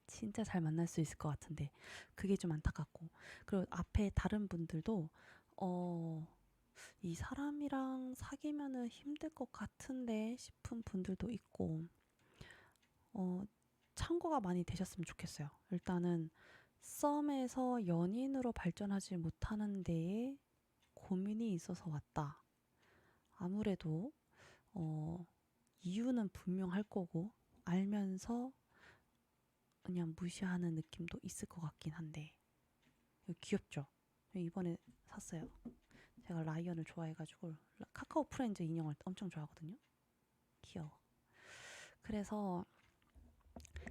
진짜 잘 만날 수 있을 것 같은데 그게 좀 안타깝고 그리고 앞에 다른 분들도 어, 이 사람이랑 사귀면은 힘들 것 같은데 싶은 분들도 있고 어, 참고가 많이 되셨으면 좋겠어요. 일단은 썸에서 연인으로 발전하지 못하는 데에 고민이 있어서 왔다. 아무래도 어, 이유는 분명할 거고 알면서 그냥 무시하는 느낌도 있을 것 같긴 한데 귀엽죠? 이번에 샀어요. 제가 라이언을 좋아해가지고 카카오 프렌즈 인형을 엄청 좋아하거든요. 귀여워. 그래서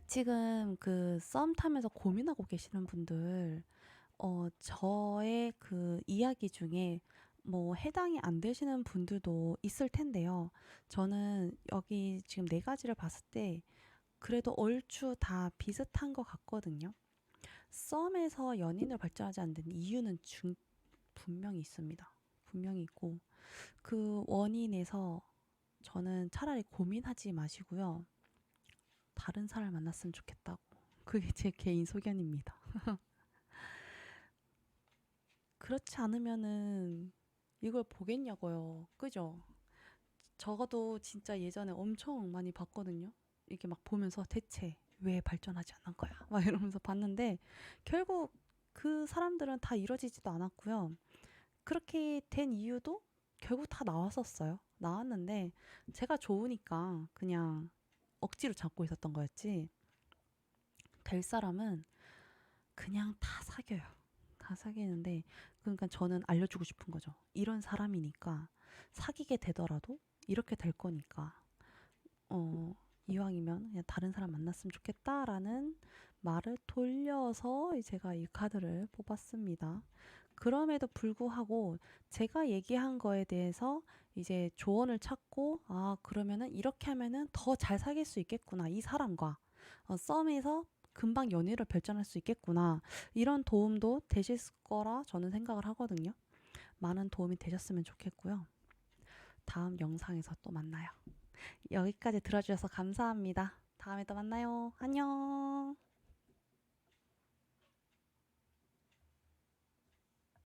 지금 그 썸 타면서 고민하고 계시는 분들, 저의 그 이야기 중에 뭐 해당이 안 되시는 분들도 있을 텐데요. 저는 여기 지금 네 가지를 봤을 때 그래도 얼추 다 비슷한 것 같거든요. 썸에서 연인을 발전하지 않는 이유는 분명히 있습니다. 분명히 있고 그 원인에서 저는 차라리 고민하지 마시고요. 다른 사람을 만났으면 좋겠다고. 그게 제 개인 소견입니다. 그렇지 않으면은 이걸 보겠냐고요. 그죠? 적어도 진짜 예전에 엄청 많이 봤거든요. 이렇게 막 보면서 대체 왜 발전하지 않는 거야? 막 이러면서 봤는데 결국 그 사람들은 다 이뤄지지도 않았고요. 그렇게 된 이유도 결국 다 나왔었어요. 나왔는데 제가 좋으니까 그냥 억지로 잡고 있었던 거였지. 될 사람은 그냥 다 사귀어요. 다 사귀는데 그러니까 저는 알려주고 싶은 거죠. 이런 사람이니까 사귀게 되더라도 이렇게 될 거니까 어 이왕이면 그냥 다른 사람 만났으면 좋겠다라는 말을 돌려서 제가 이 카드를 뽑았습니다. 그럼에도 불구하고 제가 얘기한 거에 대해서 이제 조언을 찾고 아 그러면은 이렇게 하면은 더 잘 사귈 수 있겠구나 이 사람과 썸에서 금방 연애를 발전할 수 있겠구나 이런 도움도 되실 거라 저는 생각을 하거든요. 많은 도움이 되셨으면 좋겠고요. 다음 영상에서 또 만나요. 여기까지 들어주셔서 감사합니다. 다음에 또 만나요. 안녕.